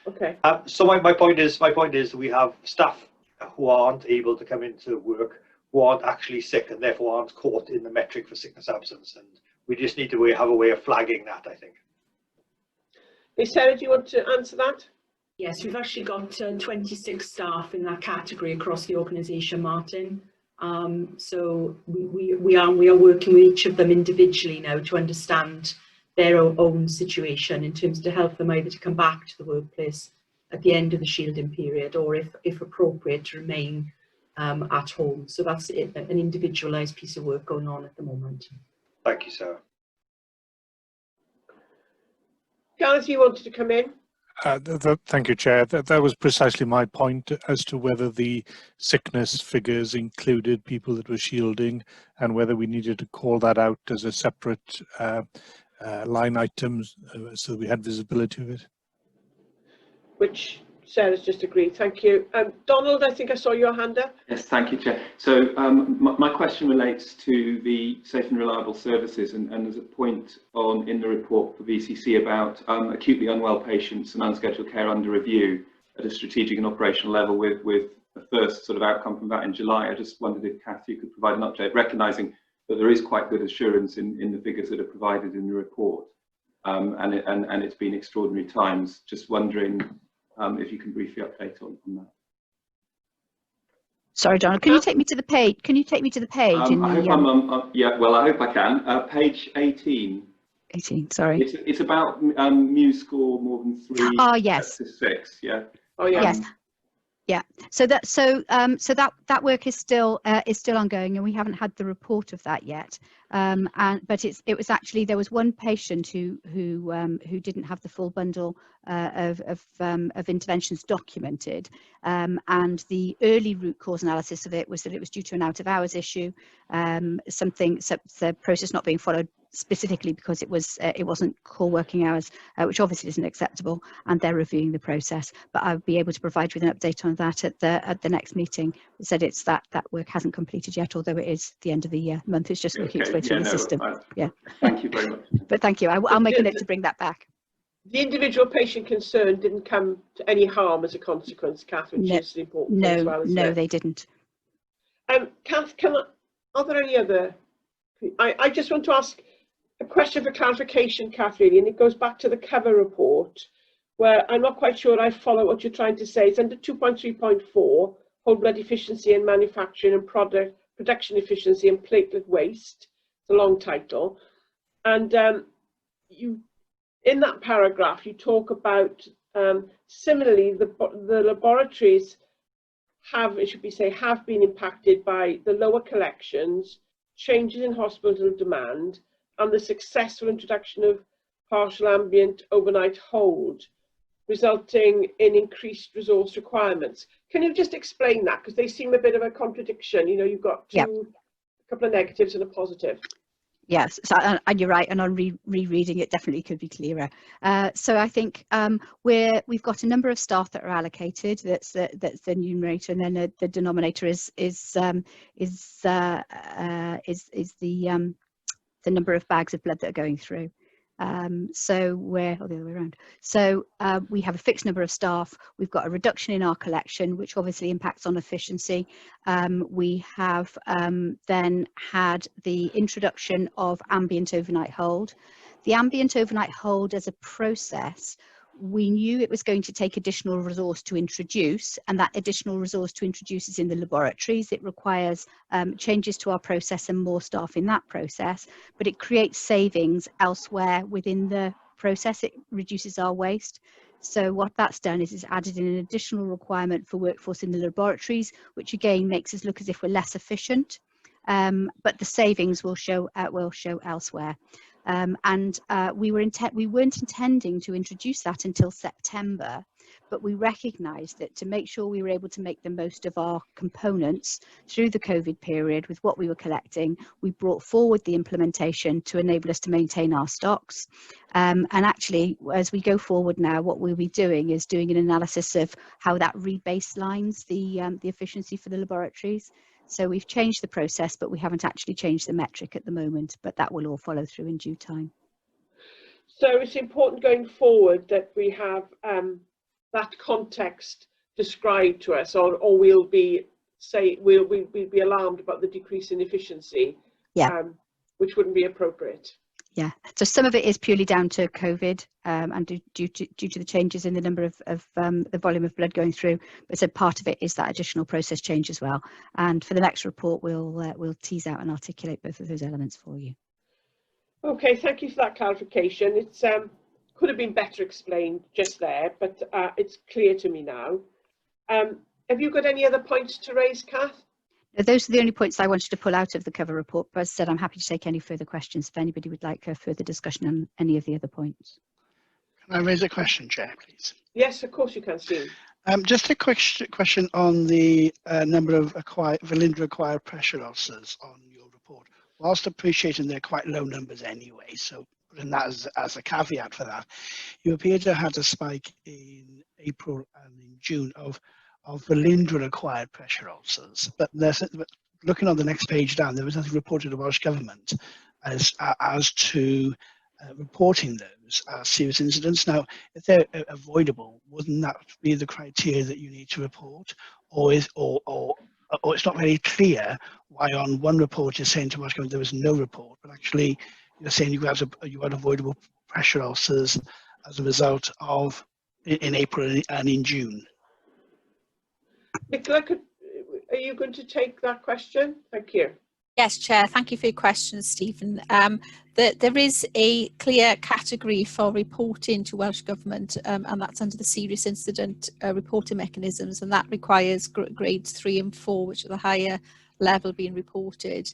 Okay. So my point is we have staff who aren't able to come into work, who aren't actually sick, and therefore aren't caught in the metric for sickness absence, and we just need to have a way of flagging that, I think. Hey, Sarah, do you want to answer that? Yes, we've actually got 26 staff in that category across the organisation, Martin. So we are working with each of them individually now to understand their own situation in terms to help them either to come back to the workplace at the end of the shielding period, or if appropriate to remain at home. So that's an individualised piece of work going on at the moment. Thank you, Sarah. Gareth, you wanted to come in? Thank you, Chair. That was precisely my point as to whether the sickness figures included people that were shielding and whether we needed to call that out as a separate line item so we had visibility of it. Which Sarah's just agreed. Thank you. Donald, I think I saw your hand up. Yes, thank you, Chair. So my question relates to the safe and reliable services, and there's a point in the report for VCC about acutely unwell patients and unscheduled care under review at a strategic and operational level with the first sort of outcome from that in July. I just wondered if Kath, you could provide an update, recognising that there is quite good assurance in the figures that are provided in the report, and it's been extraordinary times. Just wondering if you can briefly update on that. Sorry, Donald, can you take me to the page? Can you take me to the page? I hope yeah, well, I hope I can. Page 18. 18, sorry. It's about Muse score more than 3. Oh, yes. To 6, yeah. Oh, yeah. Yes. Yeah. So that work is still ongoing, and we haven't had the report of that yet. But it was actually, there was one patient who didn't have the full bundle of interventions documented, and the early root cause analysis of it was that it was due to an out of hours issue, the process not being followed specifically because it wasn't core working hours, which obviously isn't acceptable, and they're reviewing the process. But I'll be able to provide you with an update on that at the next meeting. It said it's that work hasn't completed yet, although it is the end of the month. It's just working its way through the system. Yeah. Thank you very much. But thank you. I'll make a note to bring that back. The individual patient concerned didn't come to any harm as a consequence, Kath, which is important as well. No, they didn't. Kath, are there any other? I just want to ask a question for clarification, Kath, really, and it goes back to the cover report, where I'm not quite sure I follow what you're trying to say. It's under 2.3.4, whole blood efficiency and manufacturing and production efficiency and platelet waste. It's a long title. And in that paragraph, you talk about, similarly, the laboratories it should be say, have been impacted by the lower collections, changes in hospital demand, and the successful introduction of partial ambient overnight hold, resulting in increased resource requirements. Can you just explain that? Because they seem a bit of a contradiction. You know, you've got a couple of negatives and a positive. Yes, so, and you're right, and on rereading it definitely could be clearer. So I think we've got a number of staff that are allocated. That's the numerator, and then the denominator is the number of bags of blood that are going through. So or the other way around. So we have a fixed number of staff. We've got a reduction in our collection, which obviously impacts on efficiency. We have then had the introduction of ambient overnight hold. The ambient overnight hold as a process, we knew it was going to take additional resource to introduce, and that additional resource to introduce is in the laboratories. It requires changes to our process and more staff in that process, but it creates savings elsewhere within the process. It reduces our waste. So what that's done is it's added in an additional requirement for workforce in the laboratories, which again makes us look as if we're less efficient, but the savings will show elsewhere. We weren't intending to introduce that until September, but we recognised that to make sure we were able to make the most of our components through the COVID period with what we were collecting, we brought forward the implementation to enable us to maintain our stocks. And actually, as we go forward now, what we'll be doing is doing an analysis of how that re-baselines the efficiency for the laboratories. So we've changed the process, but we haven't actually changed the metric at the moment, but that will all follow through in due time. So it's important going forward that we have that context described to us, or we'll be alarmed about the decrease in efficiency, which wouldn't be appropriate. Yeah, so some of it is purely down to COVID and due to the changes in the number of the volume of blood going through. But so part of it is that additional process change as well. And for the next report, we'll tease out and articulate both of those elements for you. Okay, thank you for that clarification. It's could have been better explained just there, but it's clear to me now. Have you got any other points to raise, Kath? Those are the only points I wanted to pull out of the cover report, but as I said, I'm happy to take any further questions if anybody would like a further discussion on any of the other points. Can I raise a question, Chair, please? Yes, of course you can, Steve. Just a question on the number of Velindre acquired pressure ulcers on your report. Whilst appreciating they're quite low numbers anyway, so putting that as a caveat for that, you appear to have had a spike in April and in June of Velindre acquired pressure ulcers, but looking on the next page down, there was nothing reported to Welsh Government as to reporting those as serious incidents. Now, if they're avoidable, wouldn't that be the criteria that you need to report, or it's not very clear why on one report you're saying to Welsh Government there was no report, but actually you're saying you had avoidable pressure ulcers as a result of in April and in June. Nicola, are you going to take that question? Thank you. Yes, Chair. Thank you for your question, Stephen. There is a clear category for reporting to Welsh Government, and that's under the serious incident reporting mechanisms, and that requires grades 3 and 4, which are the higher level being reported.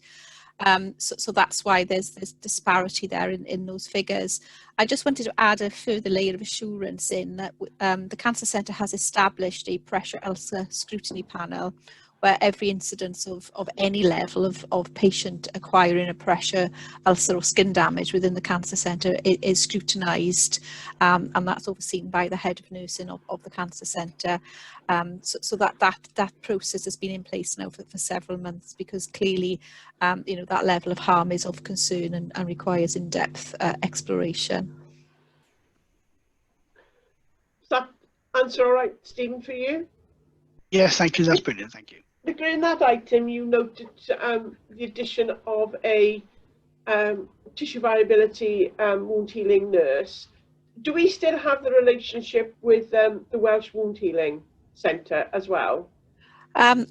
So that's why there's this disparity there in those figures. I just wanted to add a further layer of assurance in that the Cancer Centre has established a pressure ulcer scrutiny panel where every incidence of any level of patient acquiring a pressure ulcer or skin damage within the Cancer Centre is scrutinised, and that's overseen by the head of nursing of the Cancer Centre. So that process has been in place now for several months, because clearly that level of harm is of concern and requires in-depth exploration. Is that answer all right, Stephen, for you? Yes, thank you. That's brilliant. Thank you. In that item, you noted the addition of a tissue viability wound healing nurse. Do we still have the relationship with the Welsh Wound Healing Centre as well?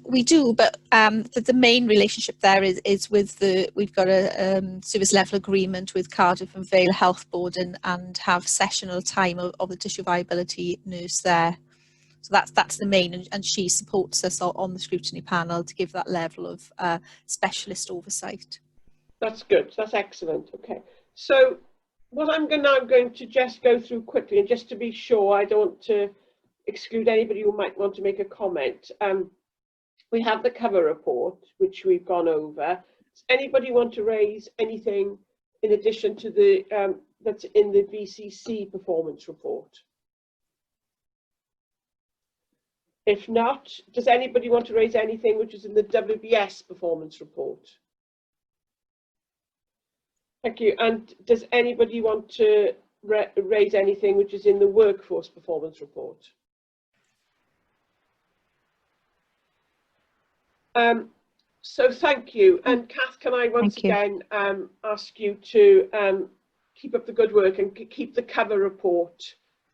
We do, but the main relationship there is with we've got a service level agreement with Cardiff and Vale Health Board and have sessional time of the tissue viability nurse there. So that's the main, and she supports us on the scrutiny panel to give that level of specialist oversight. That's good. That's excellent. Okay. So what I'm now going to just go through quickly, and just to be sure I don't want to exclude anybody who might want to make a comment. We have the cover report, which we've gone over. Does anybody want to raise anything in addition to the that's in the VCC performance report? If not, does anybody want to raise anything which is in the WBS performance report? Thank you. And does anybody want to raise anything which is in the workforce performance report? So thank you. And Kath, can I once again ask you to keep up the good work and keep the cover report.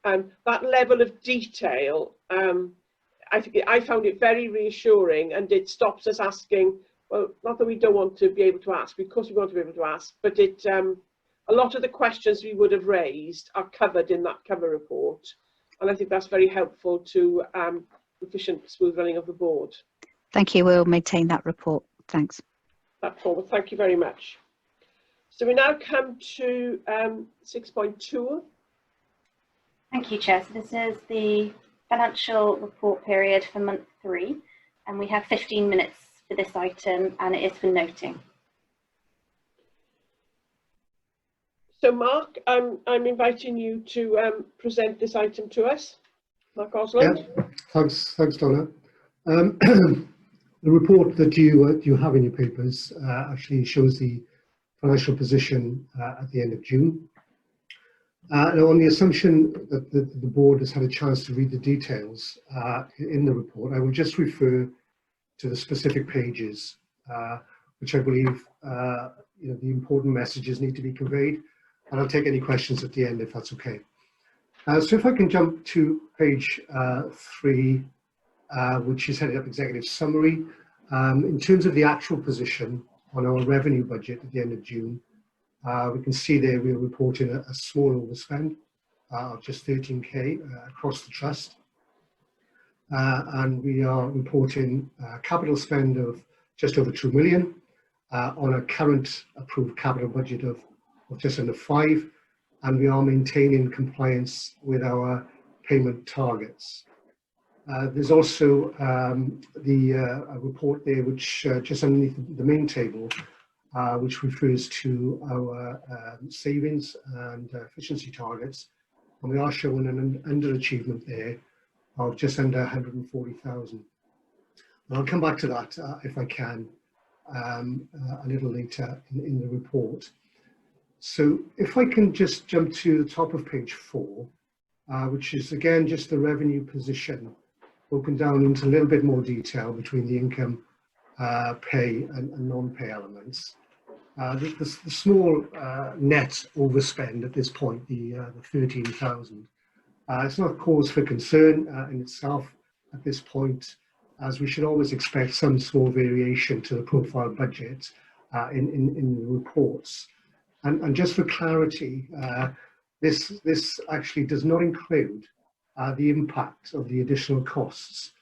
That level of detail, I think I found it very reassuring, and it stops us asking, well, not that we don't want to be able to ask, of course we want to be able to ask, but it a lot of the questions we would have raised are covered in that cover report. And I think that's very helpful to efficient, smooth running of the board. Thank you. We'll maintain that report. Thanks. That forward. Thank you very much. So we now come to 6.2. Thank you, Chair. So this is the financial report period for month 3, and we have 15 minutes for this item, and it is for noting. So Mark, I'm inviting you to present this item to us. Mark Osland. Yeah, thanks Donna. The report that you have in your papers actually shows the financial position at the end of June. Now, on the assumption that the board has had a chance to read the details in the report, I will just refer to the specific pages, which I believe the important messages need to be conveyed, and I'll take any questions at the end if that's okay. So if I can jump to page 3, which is headed up Executive Summary. In terms of the actual position on our revenue budget at the end of June, we can see there we are reporting a small overspend of just 13k across the trust. And we are reporting capital spend of just over 2 million on a current approved capital budget of just under 5, and we are maintaining compliance with our payment targets. There's also a report there which just underneath the main table, which refers to our savings and efficiency targets, and we are showing an underachievement there of just under 140,000. I'll come back to that if I can a little later in the report. So if I can just jump to the top of page 4, which is again just the revenue position broken down into a little bit more detail between the income, pay and non-pay elements. The small net overspend at this point, the 13,000, it's not cause for concern in itself at this point, as we should always expect some small variation to the profile budget in the reports. And just for clarity, this actually does not include the impact of the additional costs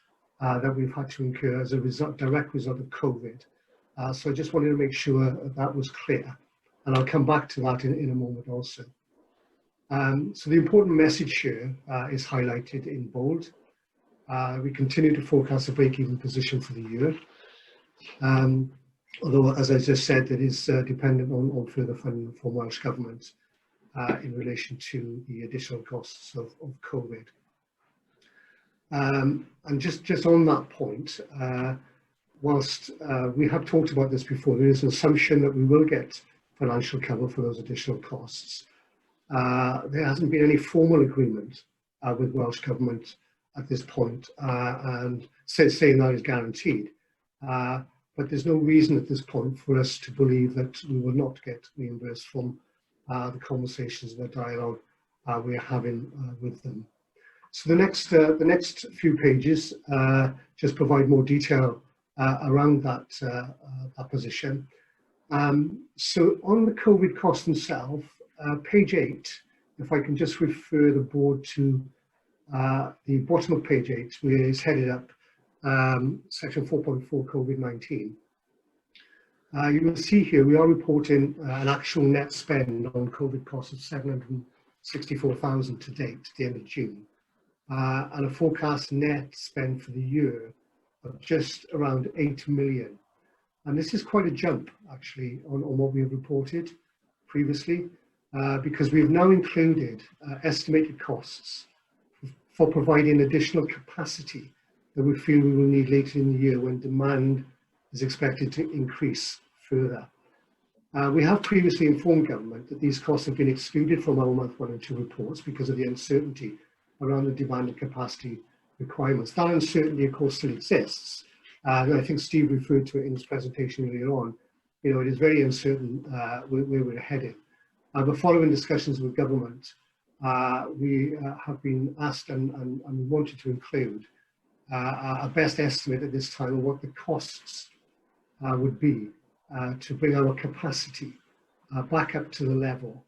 that we've had to incur as a direct result of COVID. So I just wanted to make sure that was clear, and I'll come back to that in a moment also. So the important message here is highlighted in bold. We continue to forecast a break-even position for the year, although, as I just said, it is dependent on further funding from Welsh Government in relation to the additional costs of COVID. And just on that point, whilst we have talked about this before, there is an assumption that we will get financial cover for those additional costs. There hasn't been any formal agreement with Welsh Government at this point, and saying that is guaranteed. But there's no reason at this point for us to believe that we will not get reimbursed from the conversations and the dialogue we are having with them. So the next few pages just provide more detail around that position. So on the COVID cost themselves, page 8, if I can just refer the board to the bottom of page 8, where it's headed up section 4.4 COVID-19. You will see here we are reporting an actual net spend on COVID costs of 764,000 to date, to the end of June, and a forecast net spend for the year of just around 8 million. And this is quite a jump, actually, on what we have reported previously, because we have now included estimated costs for providing additional capacity that we feel we will need later in the year when demand is expected to increase further. We have previously informed government that these costs have been excluded from our month 1 and 2 reports because of the uncertainty around the demand and capacity requirements. That uncertainty, of course, still exists. And I think Steve referred to it in his presentation earlier on. You know, it is very uncertain where we're headed. But following discussions with government, we have been asked and we wanted to include a best estimate at this time of what the costs would be to bring our capacity back up to the level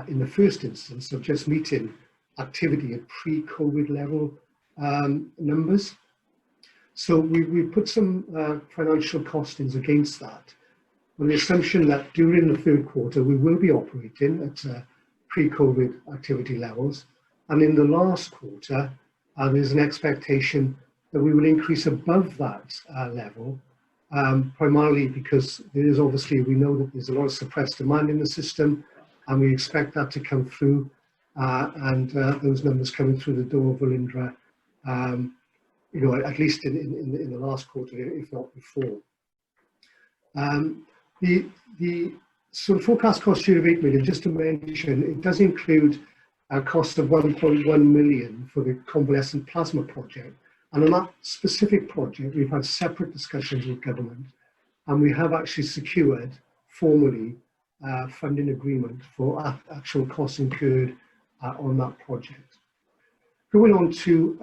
in the first instance of just meeting activity at pre-COVID level numbers. So we put some financial costings against that, on the assumption that during the third quarter we will be operating at pre-COVID activity levels, and in the last quarter there's an expectation that we will increase above that level, primarily because there is obviously, we know that there's a lot of suppressed demand in the system, and we expect that to come through, and those numbers coming through the door of Velindre, you know, at least in the last quarter, if not before. So the forecast cost here of 8 million, just to mention, it does include a cost of 1.1 million for the convalescent plasma project. And on that specific project, we've had separate discussions with government, and we have actually secured formally funding agreement for actual costs incurred on that project. Going on to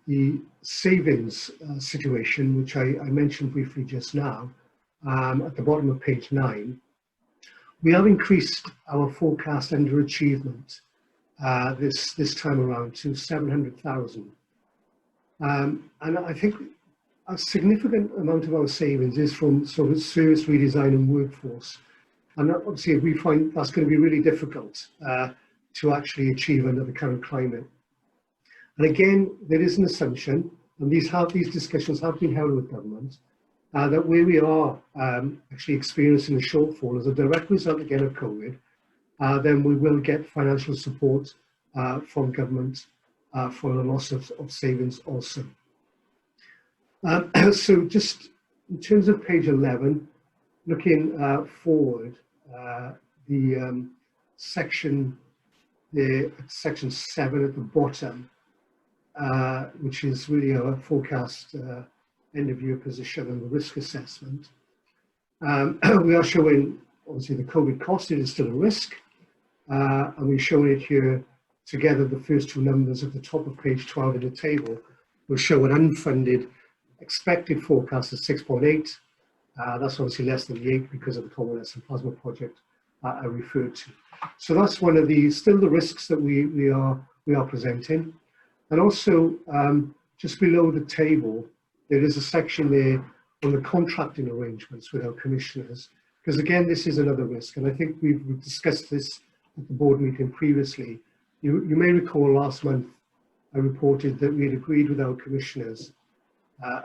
the savings situation, which I mentioned briefly just now, at the bottom of page 9, we have increased our forecast underachievement this time around to 700,000. And I think a significant amount of our savings is from sort of service redesign and workforce. And obviously we find that's going to be really difficult to actually achieve under the current climate. And again, there is an assumption, and these discussions have been held with government, that where we are actually experiencing a shortfall as a direct result again of COVID, then we will get financial support from government for the loss of savings also. So just in terms of page 11, looking forward, the section 7 at the bottom, which is really our forecast end of year position and the risk assessment. We are showing obviously the COVID cost, it is still a risk, and we're showing it here together. The first two numbers at the top of page 12 in the table will show an unfunded expected forecast of 6.8. That's obviously less than the 8 because of the convalescent plasma project I referred to. So that's one of the still the risks that we are presenting. And also just below the table, there is a section there on the contracting arrangements with our commissioners, because again, this is another risk. And I think we've discussed this at the board meeting previously. You may recall last month, I reported that we had agreed with our commissioners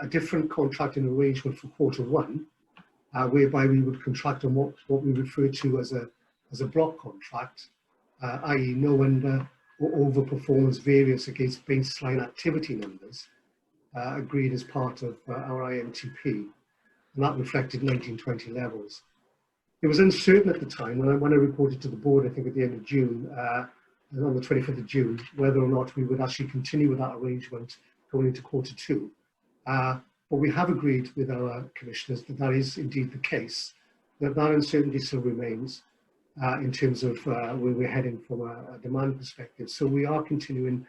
a different contracting arrangement for quarter 1, whereby we would contract on what we refer to as a block contract, i.e. no under or overperformance variance against baseline activity numbers agreed as part of our IMTP, and that reflected 1920 levels. It was uncertain at the time when I reported to the board, I think at the end of June, on the 25th of June, whether or not we would actually continue with that arrangement going into quarter 2. But we have agreed with our commissioners that that is indeed the case, that uncertainty still remains in terms of where we're heading from a demand perspective. So we are continuing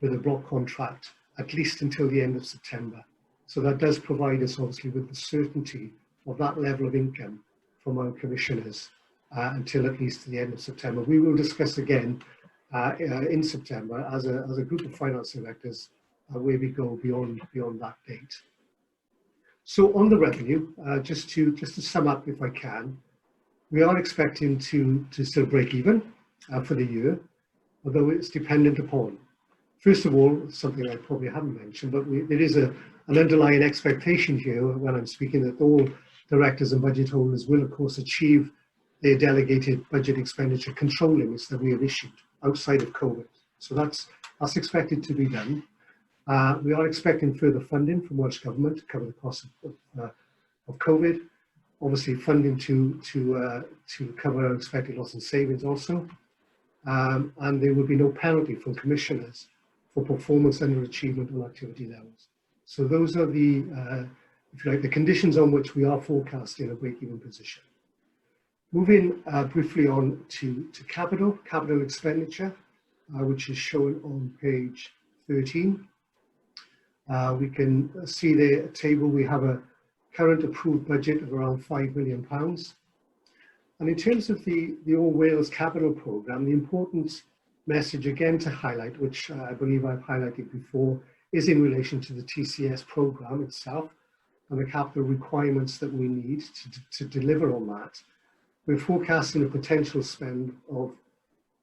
with a block contract at least until the end of September. So that does provide us obviously with the certainty of that level of income from our commissioners until at least the end of September. We will discuss again in September as a group of finance directors where we go beyond that date. So on the revenue, just to sum up if I can, we are expecting to still break even for the year, although it's dependent upon, first of all, something I probably haven't mentioned, but there is an underlying expectation here when I'm speaking that all directors and budget holders will, of course, achieve their delegated budget expenditure control limits that we have issued outside of COVID. So that's expected to be done. We are expecting further funding from Welsh Government to cover the cost of COVID. Obviously, funding to cover expected loss and savings also. And there will be no penalty from commissioners for performance underachievement on activity levels. So those are the, if you like, the conditions on which we are forecasting a break-even position. Moving briefly on to capital expenditure, which is shown on page 13. We can see the table. We have a current approved budget of around £5 million. And in terms of the All Wales Capital Programme, the important message again to highlight, which I believe I've highlighted before, is in relation to the TCS programme itself and the capital requirements that we need to deliver on that. We're forecasting a potential spend of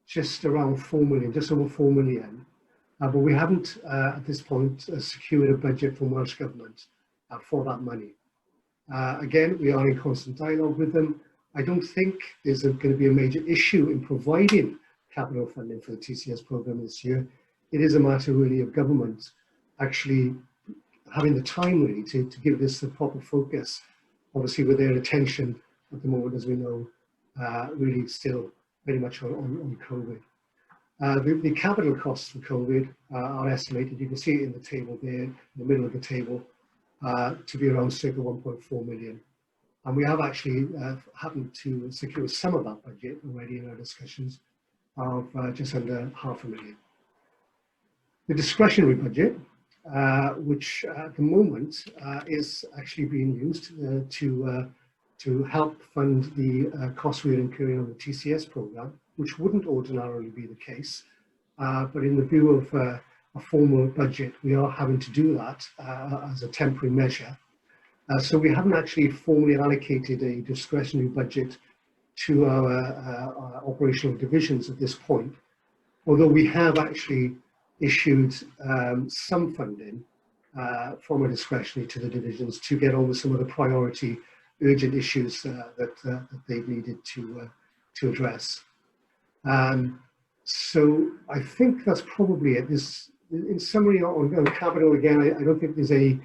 just around 4 million, just over 4 million. But we haven't at this point secured a budget from Welsh Government for that money. Again, we are in constant dialogue with them. I don't think there's going to be a major issue in providing capital funding for the TCS programme this year. It is a matter really of government actually having the time really to give this the proper focus, obviously with their attention at the moment, as we know, really still very much on COVID. The capital costs for COVID are estimated, you can see it in the table there, in the middle of the table, to be around circa 1.4 million. And we have actually happened to secure some of that budget already in our discussions of just under £500,000. The discretionary budget, which at the moment is actually being used to help fund the costs we're incurring on the TCS programme, which wouldn't ordinarily be the case. But in the view of a formal budget, we are having to do that as a temporary measure. So we haven't actually formally allocated a discretionary budget to our operational divisions at this point, although we have actually issued some funding from a discretionary to the divisions to get on with some of the priority urgent issues that they've needed to address. So I think that's probably it. In summary on capital, again, I don't think there's a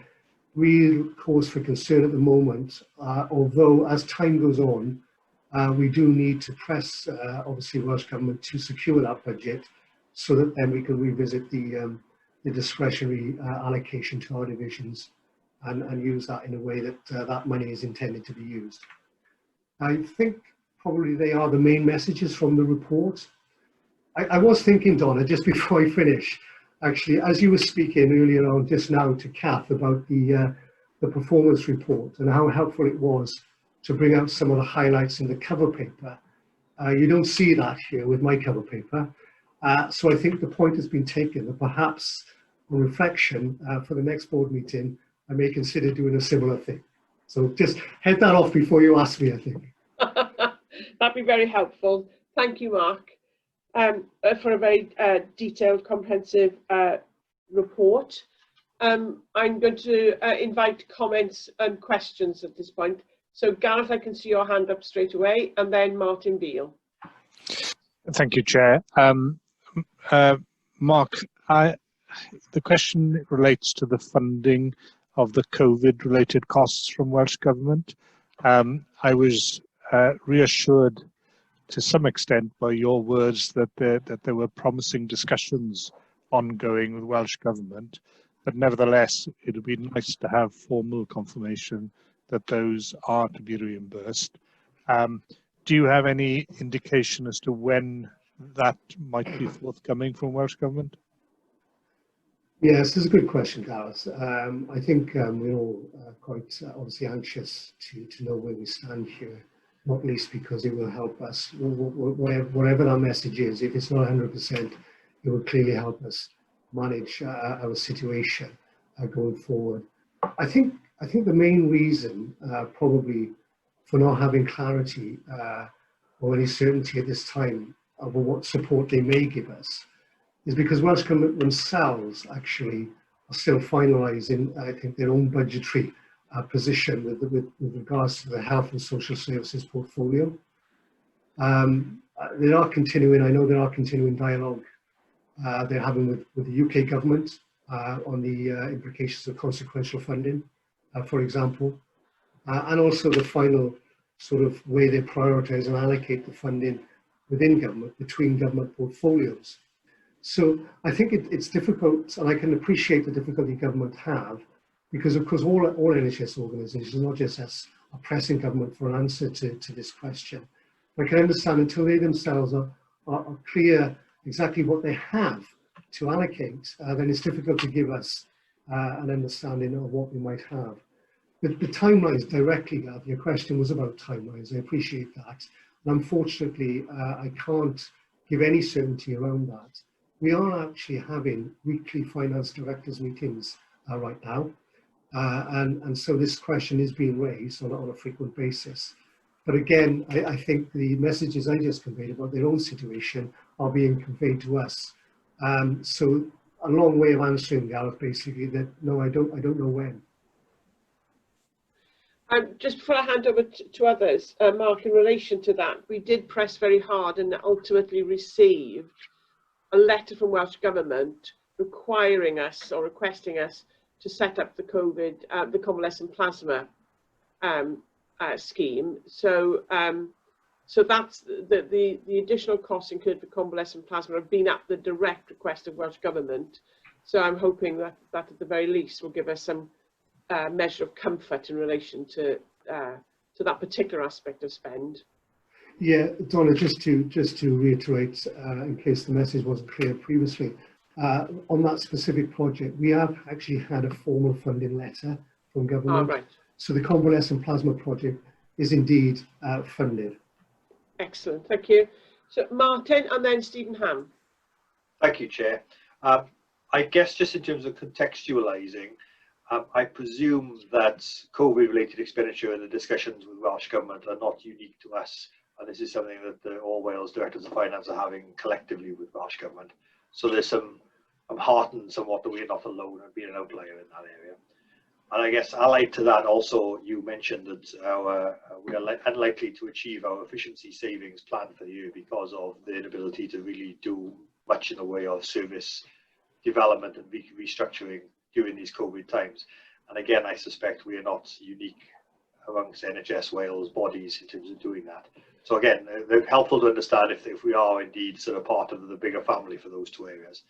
real cause for concern at the moment, although as time goes on, we do need to press, obviously, Welsh Government to secure that budget so that then we can revisit the discretionary allocation to our divisions and use that in a way that that money is intended to be used. I think probably they are the main messages from the report. I was thinking, Donna, just before I finish, actually, as you were speaking earlier on just now to Kath about the performance report and how helpful it was to bring out some of the highlights in the cover paper. You don't see that here with my cover paper. So I think the point has been taken that perhaps on reflection for the next board meeting, I may consider doing a similar thing. So just head that off before you ask me, I think. That'd be very helpful. Thank you, Mark, for a very detailed, comprehensive report. I'm going to invite comments and questions at this point. So Gareth, I can see your hand up straight away, and then Martin Beale. Thank you, Chair. Mark, the question relates to the funding of the COVID-related costs from Welsh Government. I was reassured to some extent by your words that there were promising discussions ongoing with Welsh Government, but nevertheless, it would be nice to have formal confirmation that those are to be reimbursed. Do you have any indication as to when that might be forthcoming from Welsh Government? Yes, this is a good question, Gareth. I think we're all quite obviously anxious to know where we stand here. not least because it will help us, whatever our message is. If it's not 100%, it will clearly help us manage our situation going forward. I think the main reason probably for not having clarity or any certainty at this time over what support they may give us is because Welsh Government themselves actually are still finalising, I think, their own budgetary position with regards to the health and social services portfolio. They are continuing, I know there are continuing dialogue they're having with the UK government on the implications of consequential funding, for example, and also the final sort of way they prioritise and allocate the funding within government, between government portfolios. So I think it's difficult, and I can appreciate the difficulty government have, because of course all NHS organisations, not just us, are pressing government for an answer to this question. I can understand until they themselves are clear exactly what they have to allocate, then it's difficult to give us an understanding of what we might have. But the timelines directly, Gav, your question was about timelines, I appreciate that. And unfortunately, I can't give any certainty around that. We are actually having weekly finance directors meetings right now. And so this question is being raised on a frequent basis. But again, I think the messages I just conveyed about their own situation are being conveyed to us. So a long way of answering, Gareth, basically, that no, I don't know when. Just before I hand over to others, Mark, in relation to that, we did press very hard and ultimately received a letter from Welsh Government requiring us or requesting us to set up the the convalescent plasma scheme. So so that's the additional costs incurred for convalescent plasma have been at the direct request of Welsh Government. So I'm hoping that at the very least will give us some measure of comfort in relation to that particular aspect of spend. Yeah, Donna, just to reiterate, in case the message wasn't clear previously, on that specific project, we have actually had a formal funding letter from government. Right. So the convalescent plasma project is indeed funded. Excellent, thank you. So Martin and then Stephen Ham. Thank you, Chair. I guess just in terms of contextualising, I presume that COVID-related expenditure and the discussions with Welsh Government are not unique to us, and this is something that all Wales Directors of Finance are having collectively with Welsh Government. So there's some, I'm heartened somewhat that we're not alone and being an outlier in that area. And I guess allied to that also, you mentioned that we are unlikely to achieve our efficiency savings plan for the year because of the inability to really do much in the way of service development and restructuring during these COVID times. And again, I suspect we are not unique amongst NHS Wales bodies in terms of doing that. So again, they're helpful to understand if we are indeed sort of part of the bigger family for those two areas.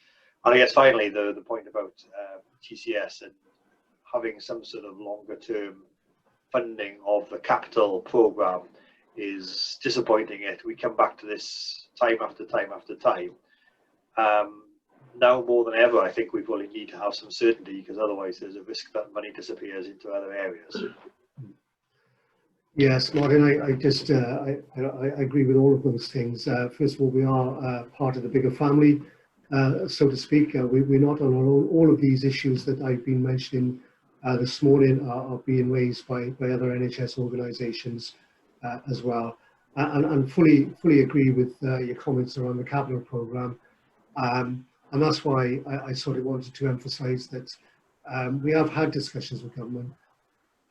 And I guess finally, the point about TCS and having some sort of longer term funding of the capital programme is disappointing. We come back to this time after time after time. Now more than ever, I think we probably need to have some certainty, because otherwise there's a risk that money disappears into other areas. Yes, Martin, I agree with all of those things. First of all, we are part of the bigger family, so to speak. We're not on our own. All of these issues that I've been mentioning this morning are being raised by other NHS organisations as well, and fully agree with your comments around the capital programme. And that's why I sort of wanted to emphasise that we have had discussions with government.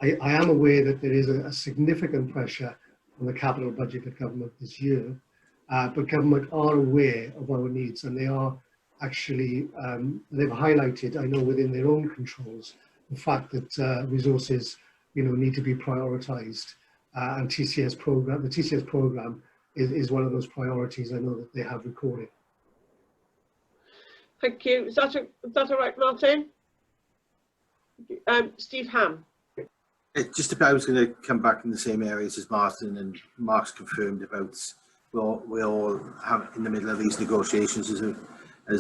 I am aware that there is a significant pressure on the capital budget of government this year, but government are aware of our needs, and they are actually, they've highlighted, I know within their own controls, the fact that resources, need to be prioritised, and the TCS programme is one of those priorities I know that they have recorded. Thank you. Is that all right, Martin? Steve Ham. I was going to come back in the same areas as Martin, and Mark's confirmed about we all have in the middle of these negotiations as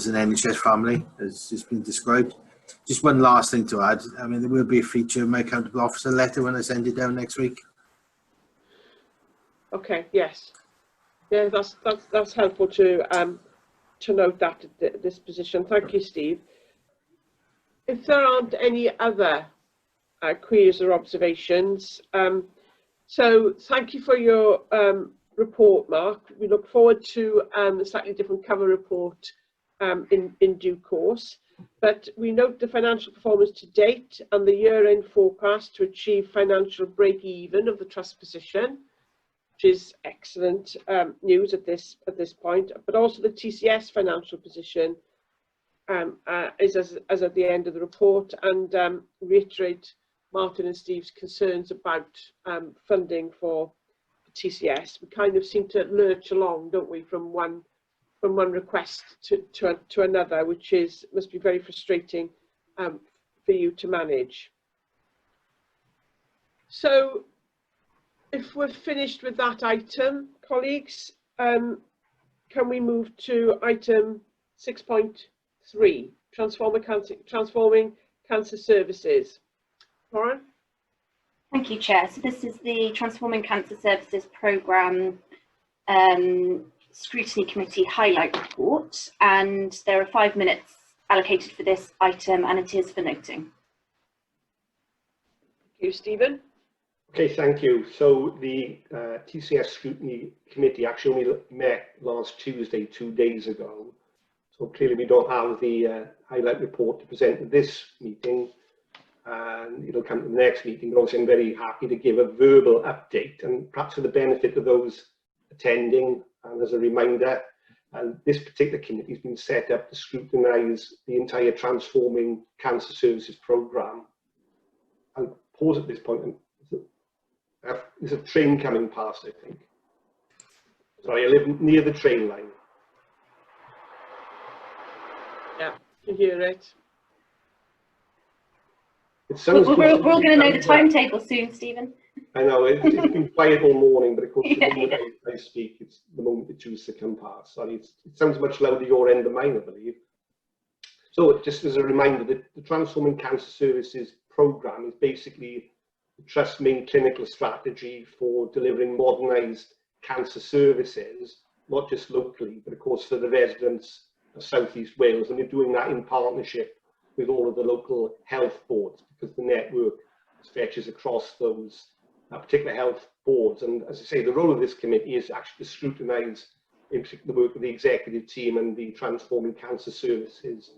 an NHS family, as has been described. Just one last thing to add. I mean, there will be a feature in my accountable officer letter when I send it down next week. Okay, yes. Yeah, that's helpful to note that this position. Thank you, Steve. If there aren't any other queries or observations, so thank you for your report, Mark. We look forward to a slightly different cover report in due course. But we note the financial performance to date and the year-end forecast to achieve financial break-even of the trust position, which is excellent news at this point. But also the TCS financial position is as at the end of the report, and reiterate Martin and Steve's concerns about funding for TCS. We kind of seem to lurch along, don't we, from one request to another, which must be very frustrating for you to manage. So if we're finished with that item, colleagues, can we move to item 6.3, transforming cancer services? Lauren? Thank you, Chair. So this is the Transforming Cancer Services Programme Scrutiny Committee Highlight Report, and there are 5 minutes allocated for this item, and it is for noting. Thank you, Stephen. Okay, thank you. So the TCS Scrutiny Committee actually only met last Tuesday, 2 days ago. So clearly we don't have the highlight report to present at this meeting, and it'll come to the next meeting. But obviously I'm very happy to give a verbal update, and perhaps for the benefit of those attending, and as a reminder, and this particular committee has been set up to scrutinise the entire Transforming Cancer Services programme. I'll pause at this point. There's a train coming past, I think. Sorry, I live near the train line. Yeah, you hear it. We're all going to know the timetable soon, Stephen. I know, it's been quiet all morning, but of course the moment I speak, it's the moment it chooses to come past. Sorry, it sounds much louder your end than mine, I believe. So just as a reminder, the Transforming Cancer Services programme is basically the Trust's main clinical strategy for delivering modernised cancer services, not just locally, but of course for the residents of South East Wales. And we're doing that in partnership with all of the local health boards, because the network stretches across those particular health boards. And as I say, the role of this committee is actually to scrutinise in particular the work of the executive team and the Transforming Cancer Services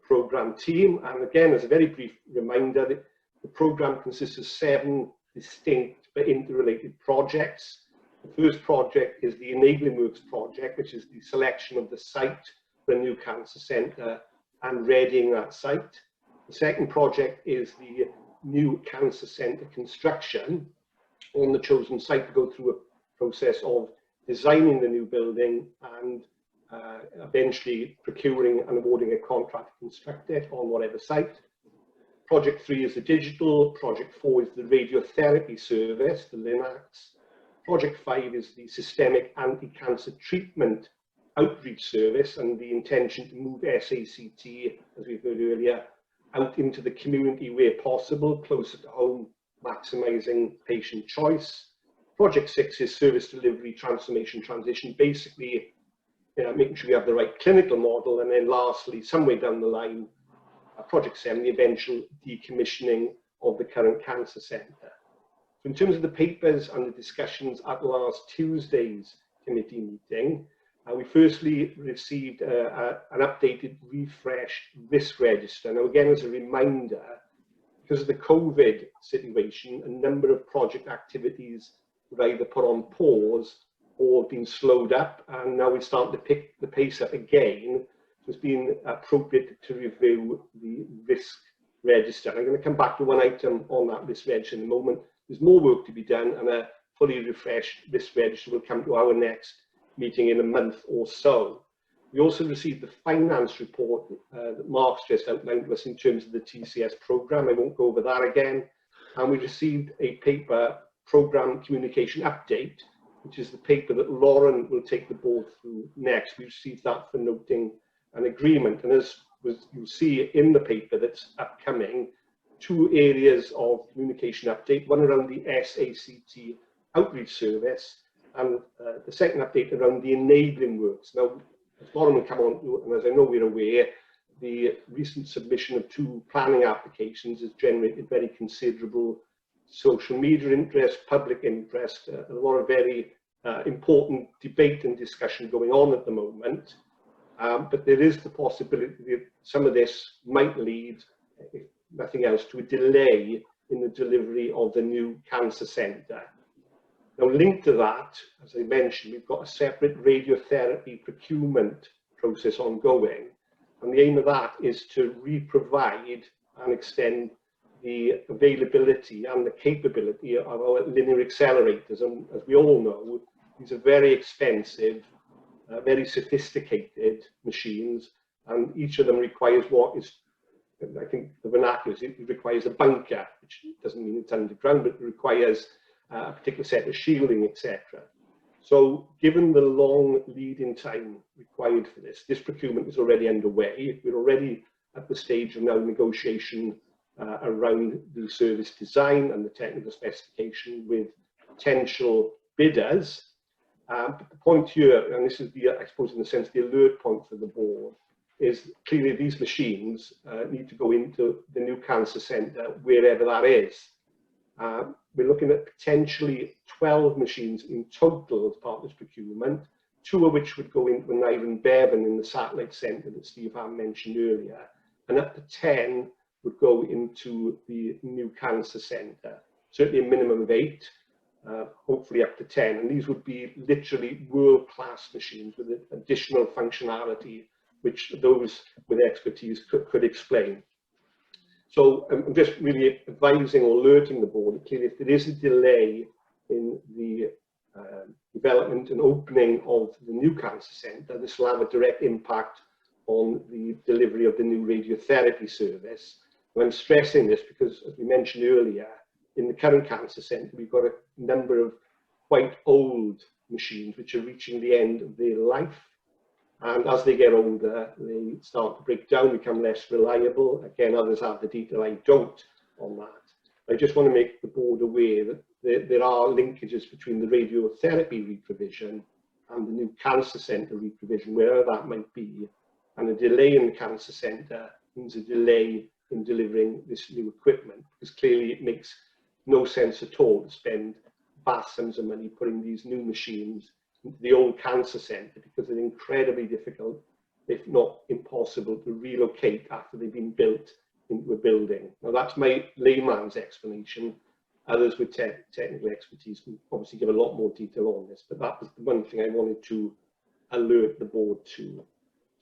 programme team. And again, as a very brief reminder, the programme consists of 7 distinct but interrelated projects. The first project is the Enabling Works project, which is the selection of the site for a new cancer centre and readying that site. The second project is the new cancer centre construction on the chosen site, to go through a process of designing the new building and eventually procuring and awarding a contract to construct it on whatever site. Project 3 is the digital, Project 4 is the radiotherapy service, the LINACs. Project 5 is the systemic anti-cancer treatment outreach service, and the intention to move SACT, as we've heard earlier, out into the community where possible, closer to home, maximising patient choice. Project 6 is service delivery, transformation, transition, basically making sure we have the right clinical model. And then lastly, somewhere down the line, Project 7, the eventual decommissioning of the current cancer centre. So in terms of the papers and the discussions at last Tuesday's committee meeting, we firstly received an updated, refreshed risk register. Now again, as a reminder, because of the COVID situation, a number of project activities were either put on pause or been slowed up, and now we're starting to pick the pace up again. So it's been appropriate to review the risk register. I'm going to come back to one item on that risk register in a moment. There's more work to be done, and a fully refreshed risk register will come to our next meeting in a month or so. We also received the finance report that Mark's just outlined to us in terms of the TCS programme. I won't go over that again. And we received a paper, Programme Communication Update, which is the paper that Lauren will take the board through next. We received that for noting an agreement. And as you'll see in the paper that's upcoming, 2 areas of communication update, one around the SACT outreach service, and the second update around the enabling works. Now, as Lauren will come on to, and as I know we're aware, the recent submission of 2 planning applications has generated very considerable social media interest, public interest, a lot of very important debate and discussion going on at the moment. But there is the possibility that some of this might lead, if nothing else, to a delay in the delivery of the new cancer centre. Now, linked to that, as I mentioned, we've got a separate radiotherapy procurement process ongoing. And the aim of that is to re-provide and extend the availability and the capability of our linear accelerators. And as we all know, these are very expensive, very sophisticated machines, and each of them requires what is, I think the vernacular is, it requires a bunker, which doesn't mean it's underground, but it requires a particular set of shielding, etc. So given the long lead-in time required for this procurement is already underway. We're already at the stage of now negotiation around the service design and the technical specification with potential bidders. But the point here, and this is the, I suppose in a sense, the alert point for the board, is clearly these machines need to go into the new cancer centre, wherever that is. We're looking at potentially 12 machines in total as part of this procurement, 2 of which would go into Ivan Bevan in the satellite centre that Steve mentioned earlier, and up to 10 would go into the new cancer centre. Certainly a minimum of 8, hopefully up to 10, and these would be literally world-class machines with additional functionality which those with expertise could explain. So I'm just really advising or alerting the board that clearly if there is a delay in the development and opening of the new cancer centre, this will have a direct impact on the delivery of the new radiotherapy service. And I'm stressing this because, as we mentioned earlier, in the current cancer centre, we've got a number of quite old machines which are reaching the end of their life. And as they get older, they start to break down, become less reliable. Again, others have the detail, I don't on that. I just want to make the board aware that there are linkages between the radiotherapy re-provision and the new cancer centre re-provision, wherever that might be. And a delay in the cancer centre means a delay in delivering this new equipment, because clearly it makes no sense at all to spend vast sums of money putting these new machines into the old cancer centre, because they're incredibly difficult, if not impossible, to relocate after they've been built into a building. Now that's my layman's explanation. Others with technical expertise can obviously give a lot more detail on this, but that was the one thing I wanted to alert the board to.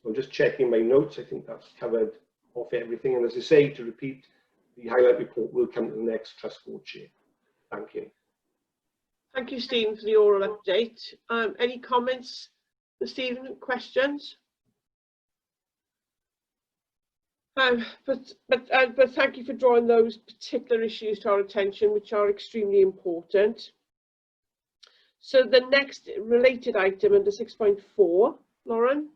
So I'm just checking my notes. I think that's covered off everything. And as I say, to repeat, the highlight report will come to the next Trust Board Chair. Thank you. Thank you, Stephen, for the oral update. Any comments for Stephen? Questions? But thank you for drawing those particular issues to our attention, which are extremely important. So the next related item under 6.4, Lauren.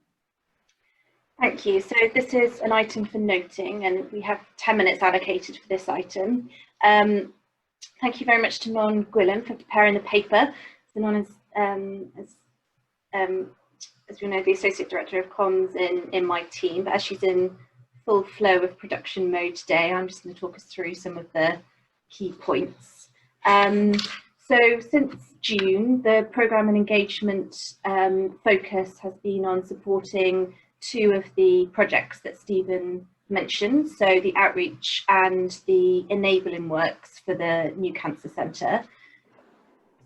Thank you. So this is an item for noting, and we have 10 minutes allocated for this item. Thank you very much to Non Gwilym for preparing the paper. So Non is, as you know, the Associate Director of Comms in my team, but as she's in full flow of production mode today, I'm just going to talk us through some of the key points. So since June, the programme and engagement focus has been on supporting 2 of the projects that Stephen mentioned, so the outreach and the enabling works for the new cancer centre.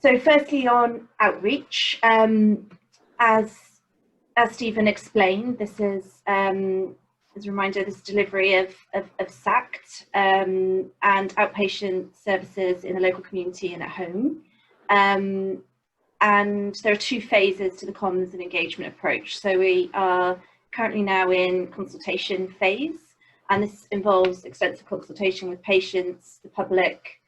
So firstly on outreach, as Stephen explained, this is, as a reminder, this delivery of SACT and outpatient services in the local community and at home. And there are 2 phases to the comms and engagement approach. So we are currently now in consultation phase, and this involves extensive consultation with patients, the public,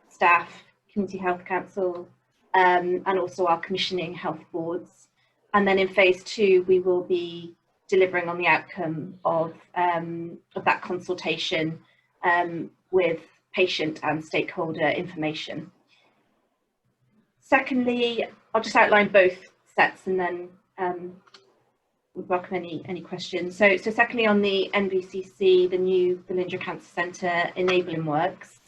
staff, Community Health Council, and also our commissioning health boards. And then in phase 2, we will be delivering on the outcome of that consultation with patient and stakeholder information. Secondly, I'll just outline both sets and then would welcome any questions. So secondly, on the NVCC, the new Velindre Cancer Centre enabling works,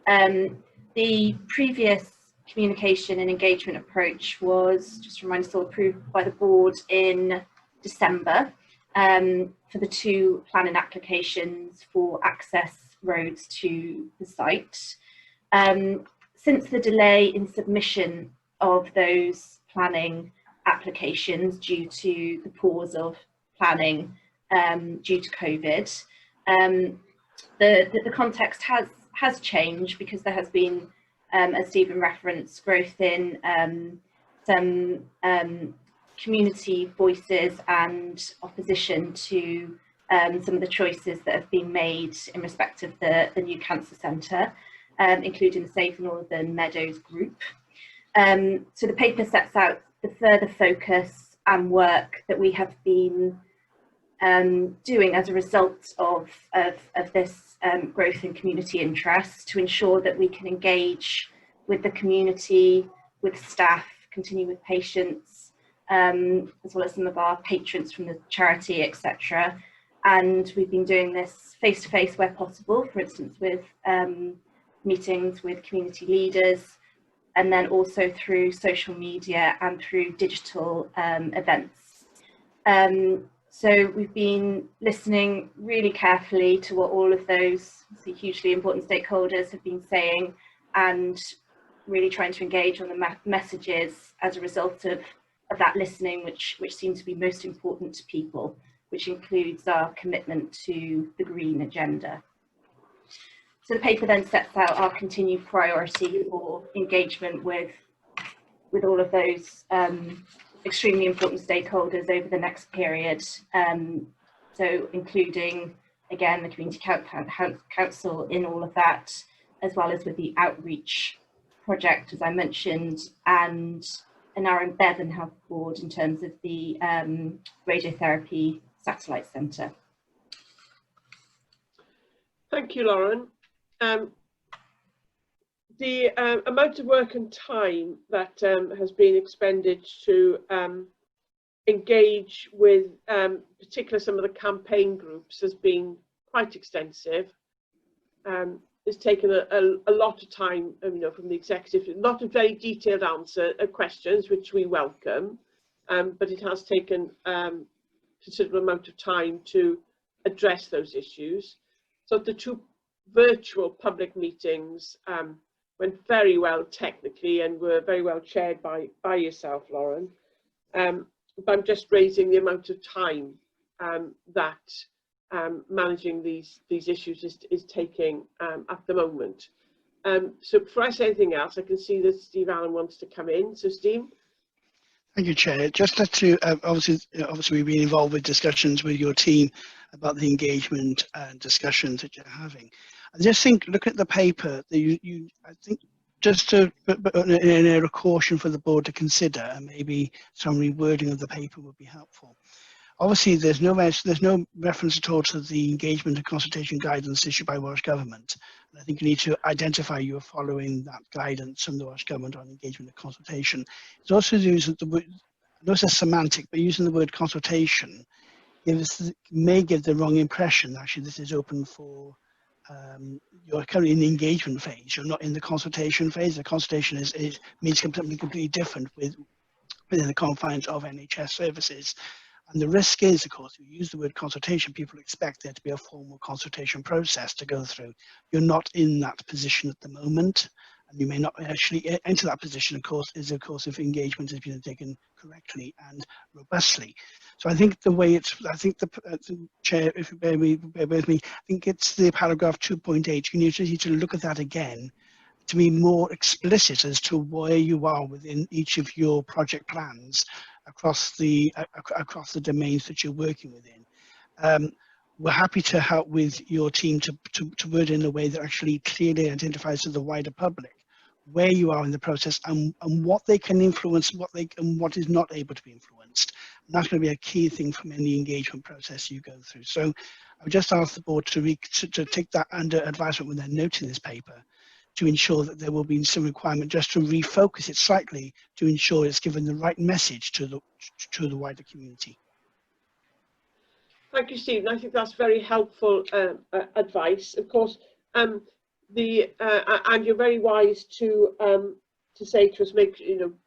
the previous communication and engagement approach was, just to remind us all, approved by the board in December for the 2 planning applications for access roads to the site. Since the delay in submission of those planning applications due to the pause of planning due to COVID, the context has changed, because there has been, as Stephen referenced, growth in some community voices and opposition to some of the choices that have been made in respect of the new cancer centre, including the Safe Northern Meadows group. So the paper sets out the further focus and work that we have been doing as a result of this growth in community interest, to ensure that we can engage with the community, with staff, continue with patients, as well as some of our patrons from the charity, etc. And we've been doing this face-to-face where possible, for instance with meetings with community leaders, and then also through social media and through digital events. So we've been listening really carefully to what all of those hugely important stakeholders have been saying, and really trying to engage on the messages as a result of that listening, which seems to be most important to people, which includes our commitment to the green agenda. So the paper then sets out our continued priority for engagement with all of those extremely important stakeholders over the next period. So including, again, the Community Council in all of that, as well as with the outreach project, as I mentioned, and our Bevan Health Board in terms of the radiotherapy satellite centre. Thank you, Lauren. The amount of work and time that has been expended to engage with particularly some of the campaign groups has been quite extensive. It's taken a lot of time, from the executive, not a very detailed answer questions, which we welcome, but it has taken considerable amount of time to address those issues. So the 2 virtual public meetings went very well technically and were very well chaired by yourself, Lauren. But I'm just raising the amount of time that managing these issues is taking at the moment. So before I say anything else, I can see that Steve Allen wants to come in. So Steve. Thank you, Chair. Just to obviously we've been involved with discussions with your team about the engagement and discussions that you're having. I just think, look at the paper that I think just to in a caution for the board to consider, and maybe some rewording of the paper would be helpful. Obviously, there's no reference at all to the engagement and consultation guidance issued by Welsh Government. And I think you need to identify you are following that guidance from the Welsh Government on engagement and consultation. It's also using the word, I know it's a semantic, but using the word consultation may give the wrong impression. Actually, this is open for, you're currently in the engagement phase. You're not in the consultation phase. The consultation means something completely different within the confines of NHS services. And the risk is, of course, if you use the word consultation, people expect there to be a formal consultation process to go through. You're not in that position at the moment, and you may not actually enter that position, of course, if engagement has been taken correctly and robustly. So I think the way I think the Chair, if you bear with me, I think it's the paragraph 2.8. You need to look at that again to be more explicit as to where you are within each of your project plans across the domains that you're working within. We're happy to help with your team to word in a way that actually clearly identifies to the wider public where you are in the process and what they can influence, and what is not able to be influenced. And that's going to be a key thing from any engagement process you go through. So I would just ask the board to take that under advisement when they're noting this paper, to ensure that there will be some requirement just to refocus it slightly to ensure it's given the right message to the wider community. Thank you, Stephen. I think that's very helpful advice. Of course, and you're very wise to say to us,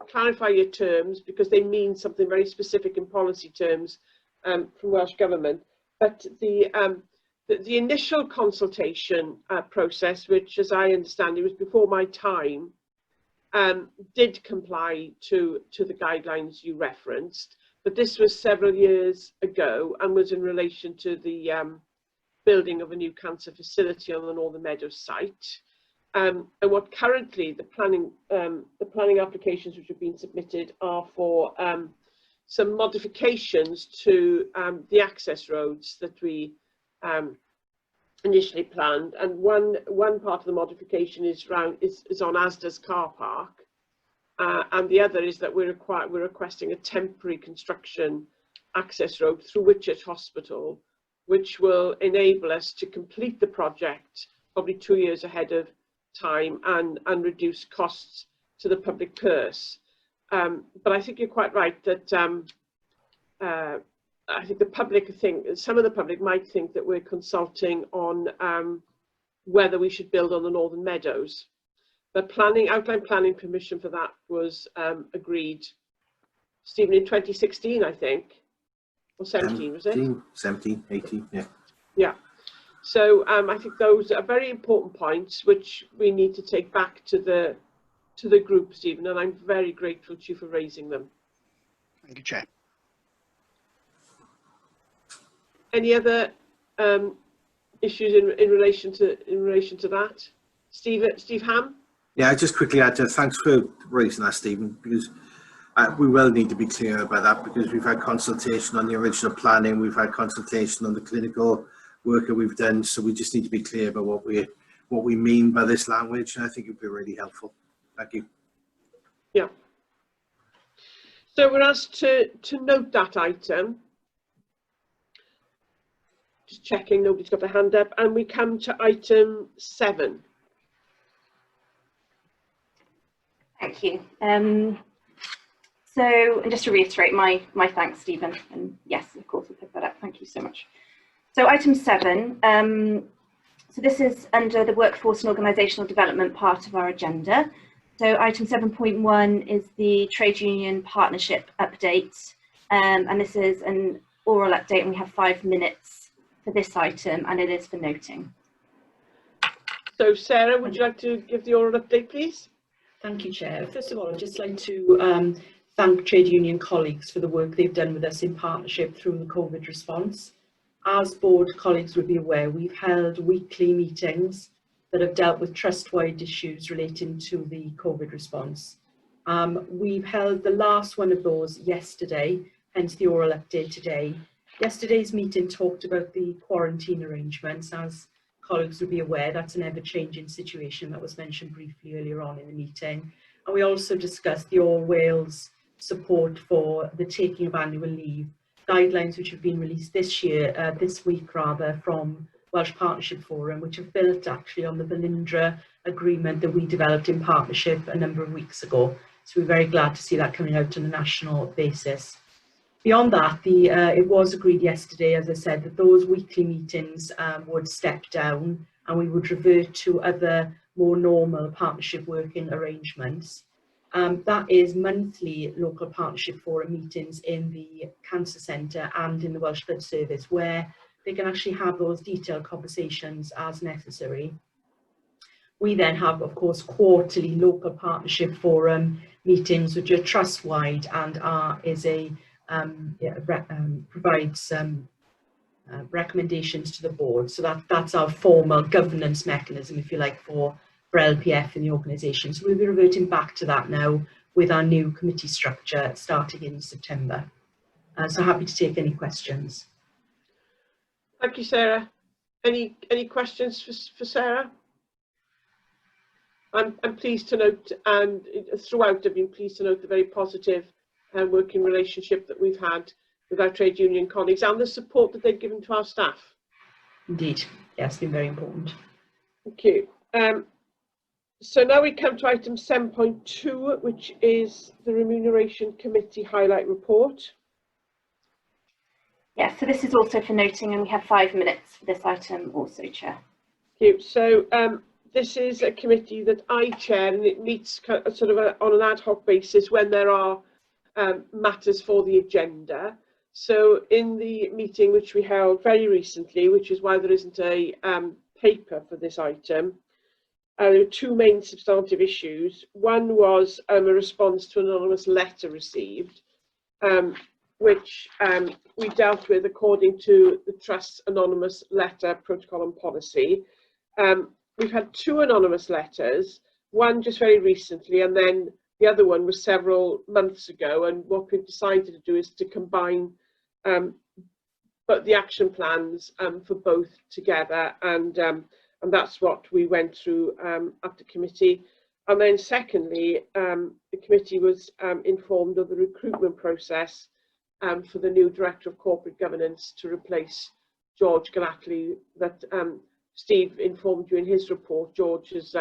clarify your terms, because they mean something very specific in policy terms from Welsh Government. But the initial consultation process, which, as I understand, it was before my time, did comply to the guidelines you referenced. But this was several years ago and was in relation to the building of a new cancer facility on the Northern Meadows site. And what currently the planning applications which have been submitted are for some modifications to the access roads that we initially planned. And one part of the modification is on Asda's car park. And the other is that we're requesting a temporary construction access road through Whitchurch Hospital, which will enable us to complete the project probably 2 years ahead of time and reduce costs to the public purse. But I think you're quite right that I think some of the public might think that we're consulting on whether we should build on the Northern Meadows. The outline planning permission for that was agreed, Stephen, in 2016, I think, or 17, was it? 17, 18, yeah. Yeah. So I think those are very important points which we need to take back to the group, Stephen, and I'm very grateful to you for raising them. Thank you, Chair. Any other issues in relation to that? Steve Ham? Yeah, just quickly add to thanks for raising that, Stephen, because we will need to be clear about that, because we've had consultation on the original planning, we've had consultation on the clinical work that we've done, so we just need to be clear about what we mean by this language, and I think it would be really helpful. Thank you. Yeah. So we're asked to note that item. Just checking, nobody's got their hand up, and we come to item 7. Thank you. So, and just to reiterate my thanks, Stephen, and yes, of course, we'll pick that up. Thank you so much. So item 7, so this is under the workforce and organisational development part of our agenda. So item 7.1 is the trade union partnership update, and this is an oral update, and we have 5 minutes for this item, and it is for noting. So Sarah, would you like to give the oral update, please? Thank you, Chair. First of all, I'd just like to thank trade union colleagues for the work they've done with us in partnership through the COVID response. As board colleagues would be aware, we've held weekly meetings that have dealt with trust-wide issues relating to the COVID response. We've held the last one of those yesterday, hence the oral update today. Yesterday's meeting talked about the quarantine arrangements. As colleagues will be aware, that's an ever-changing situation that was mentioned briefly earlier on in the meeting. And we also discussed the All Wales support for the taking of annual leave, guidelines which have been released this week from Welsh Partnership Forum, which have built actually on the Velindre agreement that we developed in partnership a number of weeks ago. So we're very glad to see that coming out on a national basis. Beyond that, it was agreed yesterday, as I said, that those weekly meetings would step down and we would revert to other more normal partnership working arrangements. That is monthly local partnership forum meetings in the Cancer Centre and in the Welsh Blood Service, where they can actually have those detailed conversations as necessary. We then have, of course, quarterly local partnership forum meetings, which are trust-wide and provides recommendations to the board. So that's our formal governance mechanism, if you like, for LPF in the organisation. So we'll be reverting back to that now with our new committee structure starting in September. So happy to take any questions. Thank you, Sarah. Any questions for Sarah? I'm pleased to note, and throughout I've been pleased to note the very positive working relationship that we've had with our trade union colleagues and the support that they've given to our staff. Indeed, yeah, it's been very important. Thank you. So now we come to item 7.2, which is the Remuneration Committee Highlight Report. Yes, so this is also for noting, and we have 5 minutes for this item also, Chair. Thank you. So this is a committee that I chair, and it meets sort of on an ad hoc basis when there are matters for the agenda. So in the meeting which we held very recently, which is why there isn't a paper for this item, there were 2 main substantive issues. One was a response to an anonymous letter received, which we dealt with according to the Trust's anonymous letter protocol and policy. We've had 2 anonymous letters, one just very recently, and then the other one was several months ago. And what we've decided to do is to combine but the action plans for both together, and that's what we went through at the committee. And then secondly, the committee was informed of the recruitment process for the new Director of Corporate Governance to replace George Gallatley that Steve informed you in his report. George has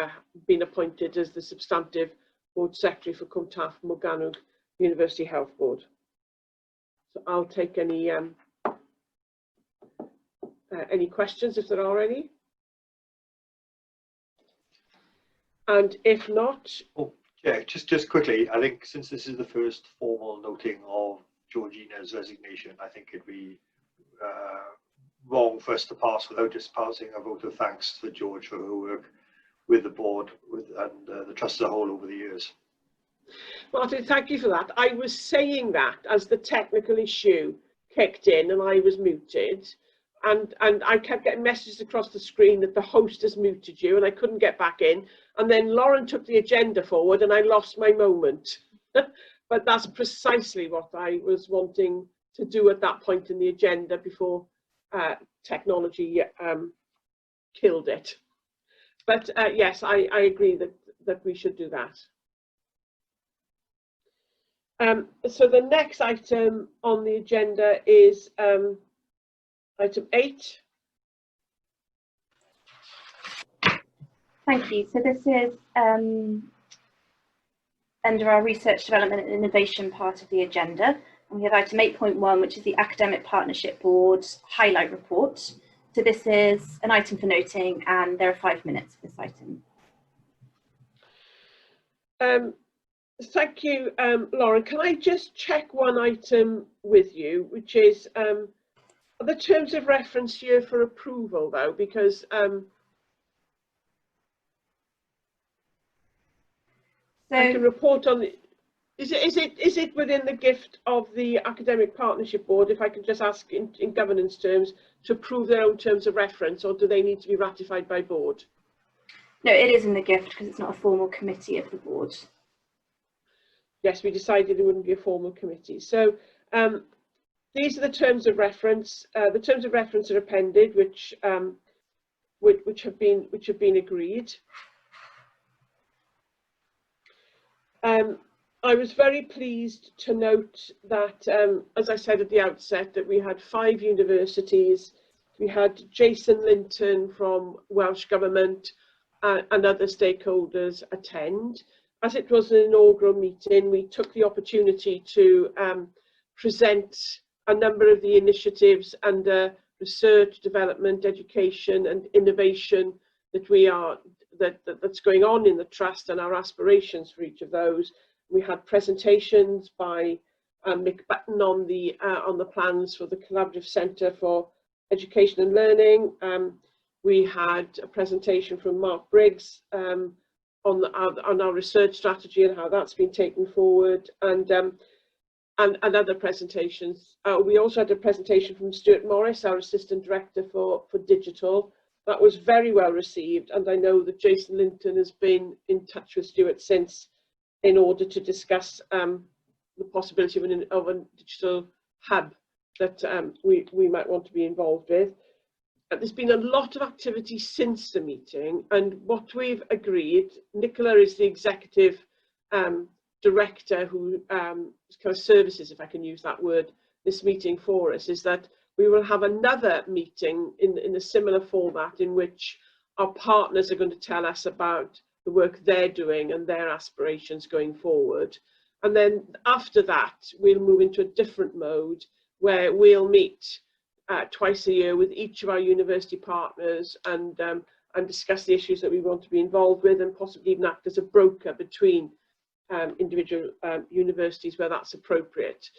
been appointed as the substantive Board Secretary for Cwmtaf Morgannwg University Health Board. So I'll take any questions if there are any. And if not... Oh, yeah, just quickly, I think since this is the first formal noting of Georgina's resignation, I think it'd be wrong for us to pass without just passing a vote of thanks for George for her work with the board and the trust as a whole over the years. Martin, thank you for that. I was saying that as the technical issue kicked in and I was muted, and I kept getting messages across the screen that the host has muted you and I couldn't get back in, and then Lauren took the agenda forward and I lost my moment. But that's precisely what I was wanting to do at that point in the agenda before technology killed it. But yes, I agree that we should do that. So the next item on the agenda is item 8. Thank you. So this is under our research, development and innovation part of the agenda. And we have item 8.1, which is the Academic Partnership Board's highlight report. So this is an item for noting, and there are 5 minutes for this item. Thank you, Lauren. Can I just check one item with you, which is the terms of reference here for approval, though, because I can report on the. Is it within the gift of the Academic Partnership Board, if I can just ask in governance terms, to approve their own terms of reference, or do they need to be ratified by board? No, it is in the gift because it's not a formal committee of the board. Yes, we decided it wouldn't be a formal committee. So these are the terms of reference. The terms of reference are appended, which have been agreed. I was very pleased to note that, as I said at the outset, that we had 5 universities. We had Jason Linton from Welsh Government and other stakeholders attend. As it was an inaugural meeting, we took the opportunity to present a number of the initiatives under research, development, education and innovation that's going on in the Trust and our aspirations for each of those. We had presentations by Mick Button on the plans for the Collaborative Centre for Education and Learning. We had a presentation from Mark Briggs on our research strategy and how that's been taken forward, and other presentations. We also had a presentation from Stuart Morris, our Assistant Director for Digital. That was very well received, and I know that Jason Linton has been in touch with Stuart since in order to discuss the possibility of a digital hub that we might want to be involved with. There's been a lot of activity since the meeting, and what we've agreed, Nicola is the executive director who kind of services, if I can use that word, this meeting for us, is that we will have another meeting in a similar format in which our partners are going to tell us about the work they're doing and their aspirations going forward. And then after that, we'll move into a different mode where we'll meet twice a year with each of our university partners and discuss the issues that we want to be involved with, and possibly even act as a broker between individual universities where that's appropriate.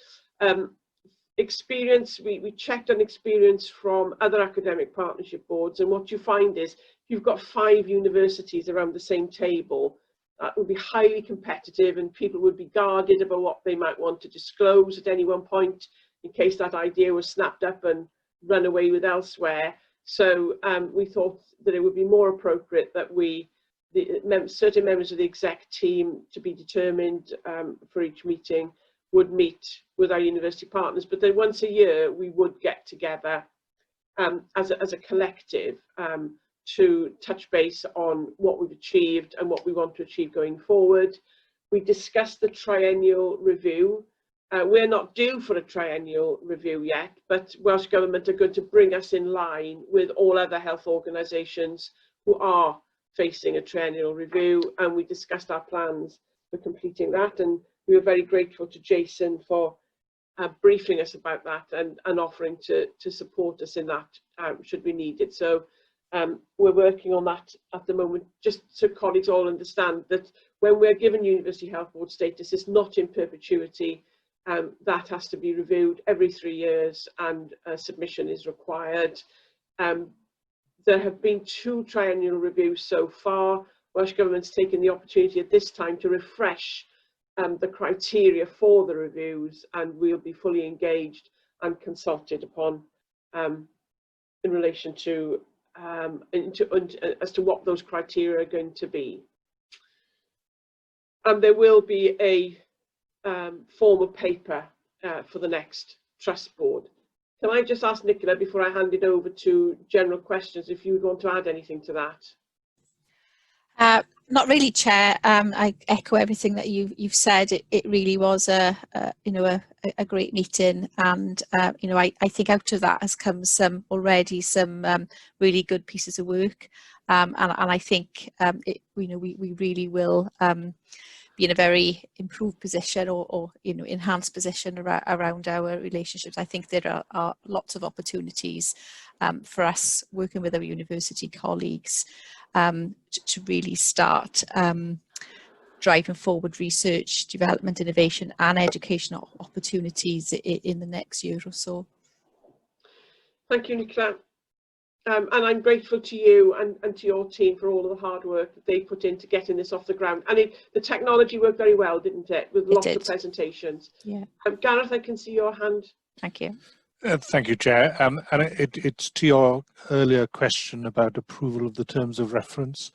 Experience, we checked on experience from other academic partnership boards, and what you find is if you've got 5 universities around the same table, that would be highly competitive, and people would be guarded about what they might want to disclose at any one point in case that idea was snapped up and run away with elsewhere. So we thought that it would be more appropriate that certain members of the exec team, to be determined for each meeting, would meet with our university partners, but then once a year we would get together as a collective to touch base on what we've achieved and what we want to achieve going forward. We discussed the triennial review. We're not due for a triennial review yet, but Welsh Government are going to bring us in line with all other health organisations who are facing a triennial review, and we discussed our plans for completing that, and we were very grateful to Jason for briefing us about that and offering to support us in that should we need it. So we're working on that at the moment, just so colleagues all understand that when we're given University Health Board status, it's not in perpetuity. That has to be reviewed every 3 years, and a submission is required. There have been 2 triennial reviews so far. Welsh Government's taken the opportunity at this time to refresh the criteria for the reviews, and we'll be fully engaged and consulted upon in relation to as to what those criteria are going to be. And there will be a form of paper for the next trust board. Can I just ask Nicola, before I hand it over to general questions, if you would want to add anything to that? Not really, Chair. I echo everything that you've said. It really was a great meeting, and I think out of that has come some really good pieces of work, and I think we really will be in a very improved position or enhanced position around our relationships. I think there are lots of opportunities for us working with our university colleagues to really start driving forward research, development, innovation and educational opportunities in the next year or so. Thank you, Nicola. And I'm grateful to you and to your team for all of the hard work that they put into getting this off the ground. And the technology worked very well, didn't it? With lots of presentations. Yeah. Gareth, I can see your hand. Thank you. Thank you, Chair. And it's to your earlier question about approval of the terms of reference.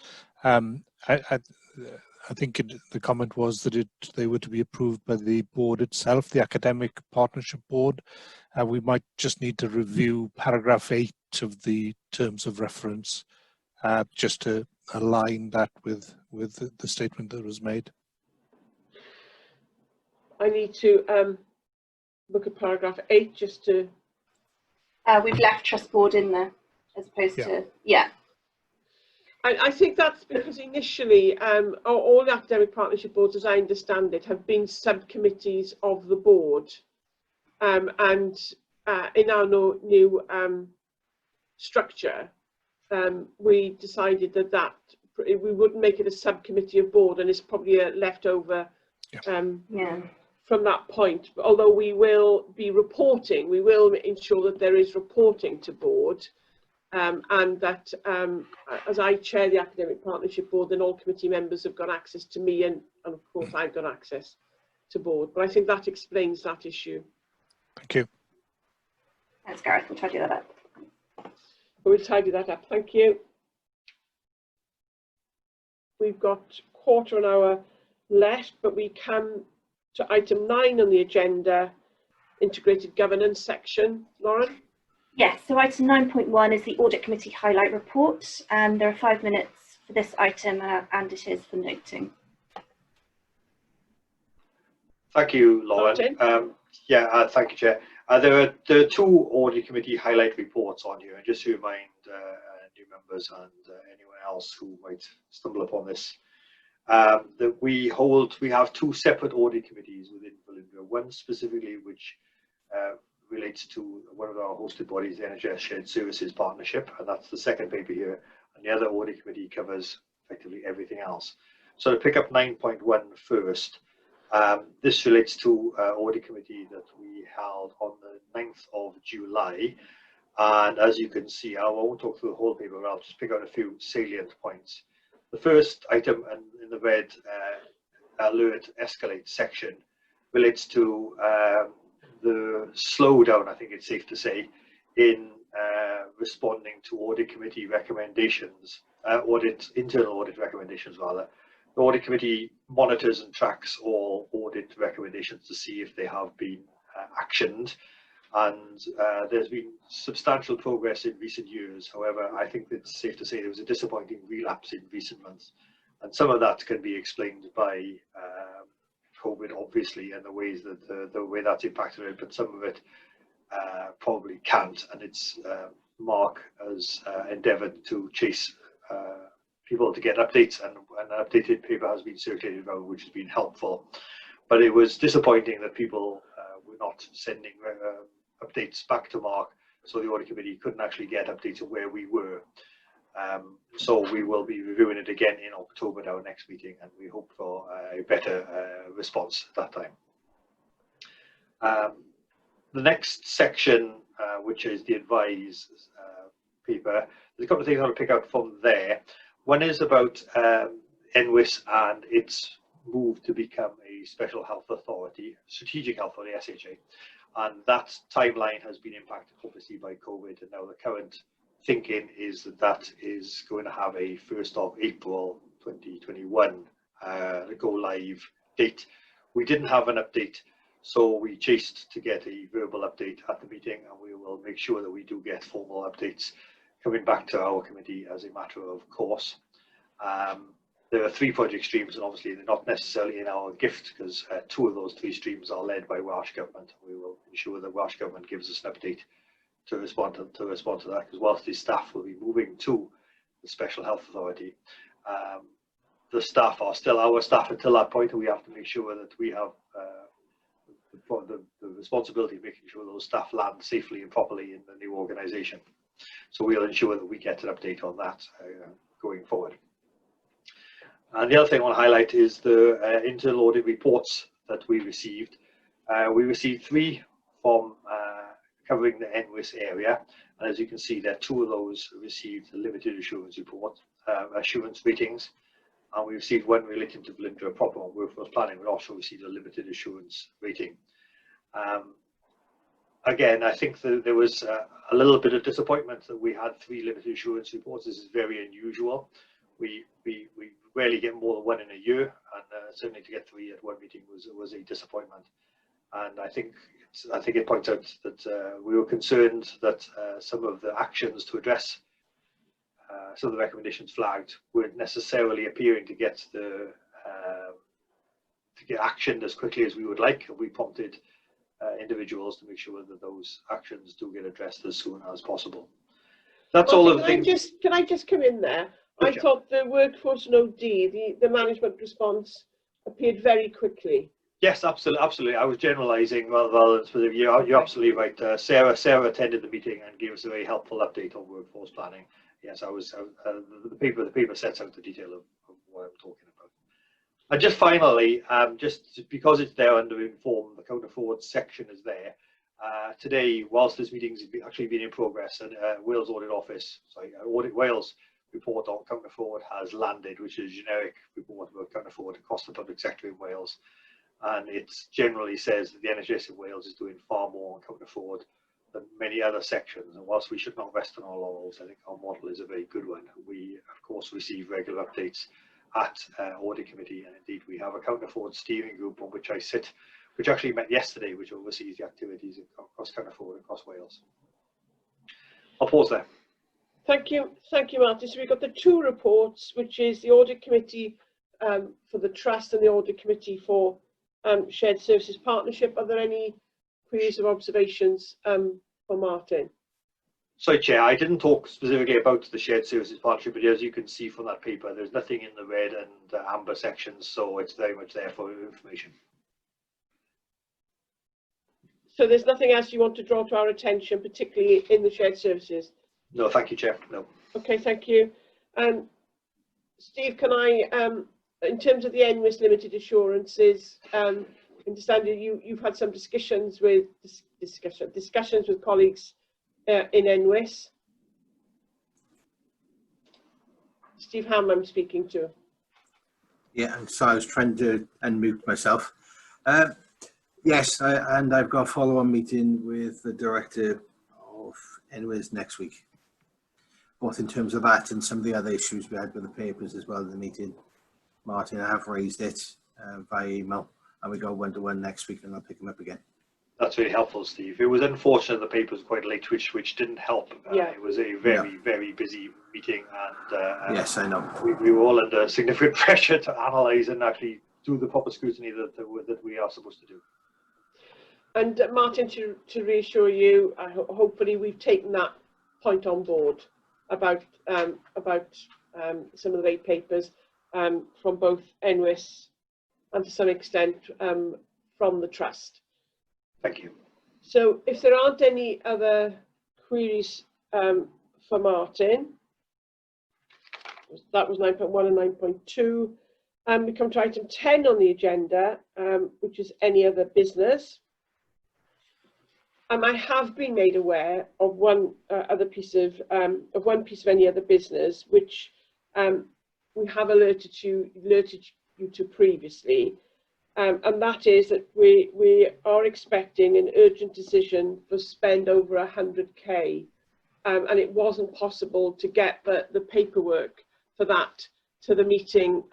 I think the comment was that they were to be approved by the board itself, the Academic Partnership Board. We might just need to review paragraph 8 of the terms of reference just to align that with the statement that was made. I need to look at paragraph 8 just to... We've left trust board in there as opposed to, yeah. I think that's because initially all the academic partnership boards, as I understand it, have been subcommittees of the board, and in our new structure we decided that we wouldn't make it a subcommittee of board, and it's probably a leftover from that point. But although we will be reporting, we will ensure that there is reporting to board. And that as I chair the Academic Partnership Board, then all committee members have got access to me, and of course I've got access to board. But I think that explains that issue. Thank you. Thanks, Gareth. We'll tidy that up. We'll tidy that up. Thank you. We've got quarter an hour left, but we come to item 9 on the agenda, integrated governance section. Lauren? Yes, so item 9.1 is the Audit Committee Highlight Report, and there are 5 minutes for this item, and it is for noting. Thank you, Lauren. Thank you, Chair. There are 2 Audit Committee Highlight Reports on here, and just to remind new members and anyone else who might stumble upon this that we have two separate audit committees within Velindre. One specifically which relates to one of our hosted bodies, the NHS Shared Services Partnership, and that's the second paper here. And the other audit committee covers effectively everything else. So to pick up 9.1 first, this relates to audit committee that we held on the 9th of July. And as you can see, I won't talk through the whole paper, but I'll just pick out a few salient points. The first item in the red alert escalate section relates to the slowdown, I think it's safe to say, in responding to audit committee recommendations, internal audit recommendations rather. The audit committee monitors and tracks all audit recommendations to see if they have been actioned, and there's been substantial progress in recent years. However, I think it's safe to say there was a disappointing relapse in recent months, and some of that can be explained by COVID, obviously, and the ways that the way that's impacted it, but some of it probably can't, and it's Mark has endeavoured to chase people to get updates, and an updated paper has been circulated around, which has been helpful. But it was disappointing that people were not sending updates back to Mark, so the audit committee couldn't actually get updates of where we were. So we will be reviewing it again in October at our next meeting, and we hope for a better response at that time. The next section, which is the advise paper, there's a couple of things I want to pick out from there. One is about NWIS and its move to become a special health authority, strategic health for the SHA, and that timeline has been impacted obviously by COVID, and now the current thinking is that that is going to have a 1st of April 2021 go live date. We didn't have an update, so we chased to get a verbal update at the meeting, and we will make sure that we do get formal updates coming back to our committee as a matter of course. There are 3 project streams, and obviously they're not necessarily in our gift, because 2 of those 3 streams are led by Welsh Government. We will ensure that Welsh Government gives us an update to respond to that, because whilst the staff will be moving to the Special Health Authority, the staff are still our staff until that point, and we have to make sure that we have the responsibility of making sure those staff land safely and properly in the new organisation. So we'll ensure that we get an update on that going forward. And the other thing I want to highlight is the internal audit reports that we received. We received 3 from covering the NWIS area, and as you can see there, 2 of those received a limited assurance report, assurance ratings, and we received 1 relating to Velindre proper on workforce planning. We also received a limited assurance rating. Again, I think that there was a little bit of disappointment that we had 3 limited assurance reports. This is very unusual. We rarely get more than 1 in a year, and certainly to get 3 at 1 meeting was a disappointment. And I think it points out that we were concerned that some of the actions to address some of the recommendations flagged weren't necessarily appearing to get actioned as quickly as we would like. We prompted individuals to make sure that those actions do get addressed as soon as possible. That's all of the things. Can I just come in there? I thought the workforce and OD, the management response appeared very quickly. Yes, absolutely. I was generalising rather than specific. You're absolutely right. Sarah attended the meeting and gave us a very helpful update on workforce planning. Yes, the paper sets out the detail of what I'm talking about. And just finally, just because it's there under inform, the counter forward section is there. Today, whilst this meeting's actually been in progress, and Wales Audit Wales report on counter forward has landed, which is a generic report about counter forward across the public sector in Wales. And it generally says that the NHS in Wales is doing far more on counter forward than many other sections. And whilst we should not rest on our laurels, I think our model is a very good one. We, of course, receive regular updates at audit committee, and indeed we have a counter forward steering group on which I sit, which actually met yesterday, which oversees the activities across counter forward across Wales. I'll pause there. Thank you, Martin. So we've got the 2 reports, which is the audit committee for the trust and the audit committee for shared services partnership. Are there any queries or observations for Martin? Sorry, Chair, I didn't talk specifically about the shared services partnership, but as you can see from that paper, there's nothing in the red and amber sections, so it's very much there for your information. So there's nothing else you want to draw to our attention, particularly in the shared services? No, thank you, Chair. No. Okay, thank you. Steve, can I, in terms of the NHS limited assurances, understanding you've had some discussions with colleagues in NHS. Steve Ham, I'm speaking to. Yeah, and so I was trying to unmute myself. Yes, and I've got a follow-on meeting with the director of NHS next week, both in terms of that and some of the other issues we had with the papers as well in the meeting. Martin, I have raised it via email, and we go one-to-one next week, and I'll pick them up again. That's really helpful, Steve. It was unfortunate the paper was quite late, which didn't help. Yeah. It was a very busy meeting, and yes, I know. We were all under significant pressure to analyse and actually do the proper scrutiny that we are supposed to do. And Martin, to reassure you, hopefully we've taken that point on board about some of the late papers from both NHS and to some extent from the Trust. Thank you. So if there aren't any other queries for Martin, that was 9.1 and 9.2. We come to item 10 on the agenda, which is any other business. I have been made aware of one piece of any other business, which we have alerted you to previously, and that is that we are expecting an urgent decision for spend over 100k, and it wasn't possible to get the paperwork for that to the meeting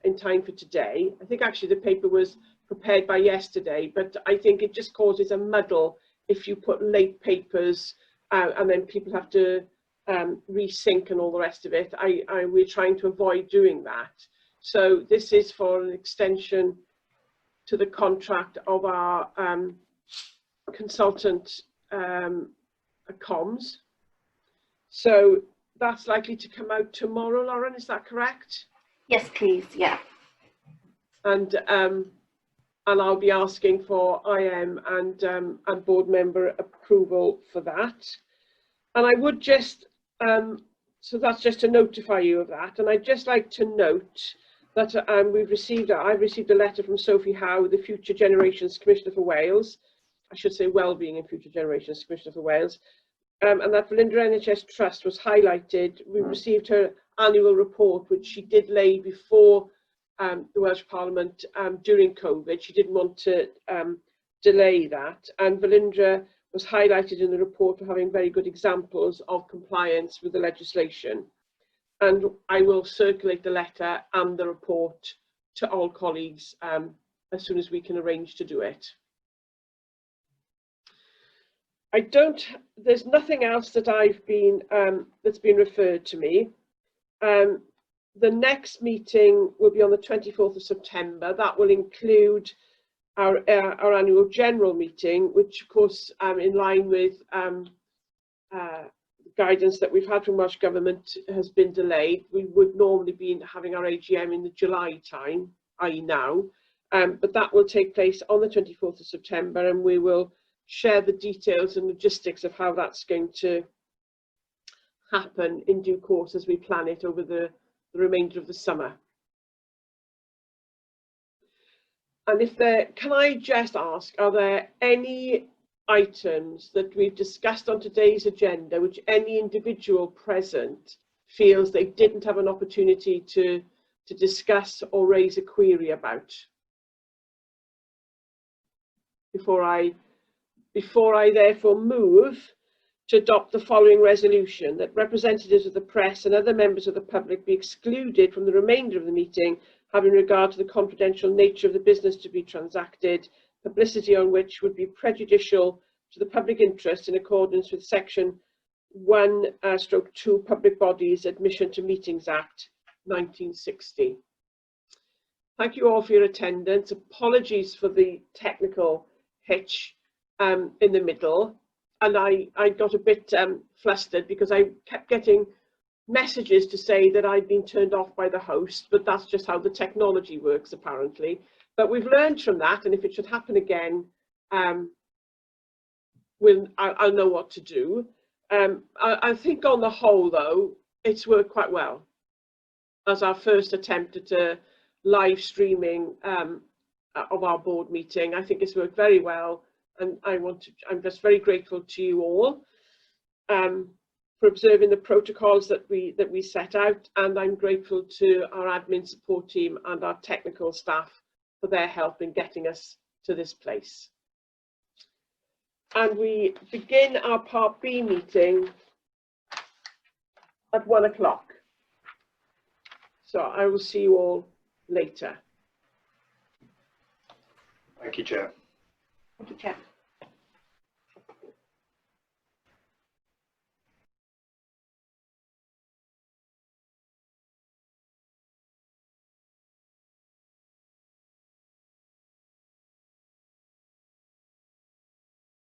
in time for today. I think actually the paper was prepared by yesterday, but I think it just causes a muddle if you put late papers and then people have to resync and all the rest of it. We're trying to avoid doing that. So this is for an extension to the contract of our consultant comms. So that's likely to come out tomorrow, Lauren, is that correct? Yes, please, yeah. And I'll be asking for IM and board member approval for that. And I would just, so that's just to notify you of that. And I'd just like to note that I've received a letter from Sophie Howe, the Future Generations Commissioner for Wales. I should say Wellbeing and Future Generations Commissioner for Wales. And that Velindre NHS Trust was highlighted. We received her annual report, which she did lay before the Welsh Parliament during COVID. She didn't want to delay that. And Velindre was highlighted in the report for having very good examples of compliance with the legislation. And I will circulate the letter and the report to all colleagues as soon as we can arrange to do it. There's nothing else that that's been referred to me. The next meeting will be on the 24th of September. That will include our annual general meeting, which of course, in line with guidance that we've had from Welsh Government, has been delayed. We would normally be having our AGM in the July time, i.e. now, but that will take place on the 24th of September, and we will share the details and logistics of how that's going to happen in due course as we plan it over the remainder of the summer. And can I just ask, are there any items that we've discussed on today's agenda which any individual present feels they didn't have an opportunity to discuss or raise a query about? Before I therefore move to adopt the following resolution: that representatives of the press and other members of the public be excluded from the remainder of the meeting, having regard to the confidential nature of the business to be transacted, publicity on which would be prejudicial to the public interest in accordance with section 1/2 Public Bodies Admission to Meetings Act 1960. Thank you all for your attendance. Apologies for the technical hitch in the middle. and I got a bit flustered because I kept getting messages to say that I'd been turned off by the host, but that's just how the technology works apparently. But we've learned from that, and if it should happen again, I'll know what to do. I think on the whole, though, it's worked quite well. As our first attempt at a live streaming of our board meeting, I think it's worked very well, and I'm just very grateful to you all for observing the protocols that we set out, and I'm grateful to our admin support team and our technical staff for their help in getting us to this place. And we begin our Part B meeting at 1 o'clock. So I will see you all later. Thank you, Chair. Thank you, Chair.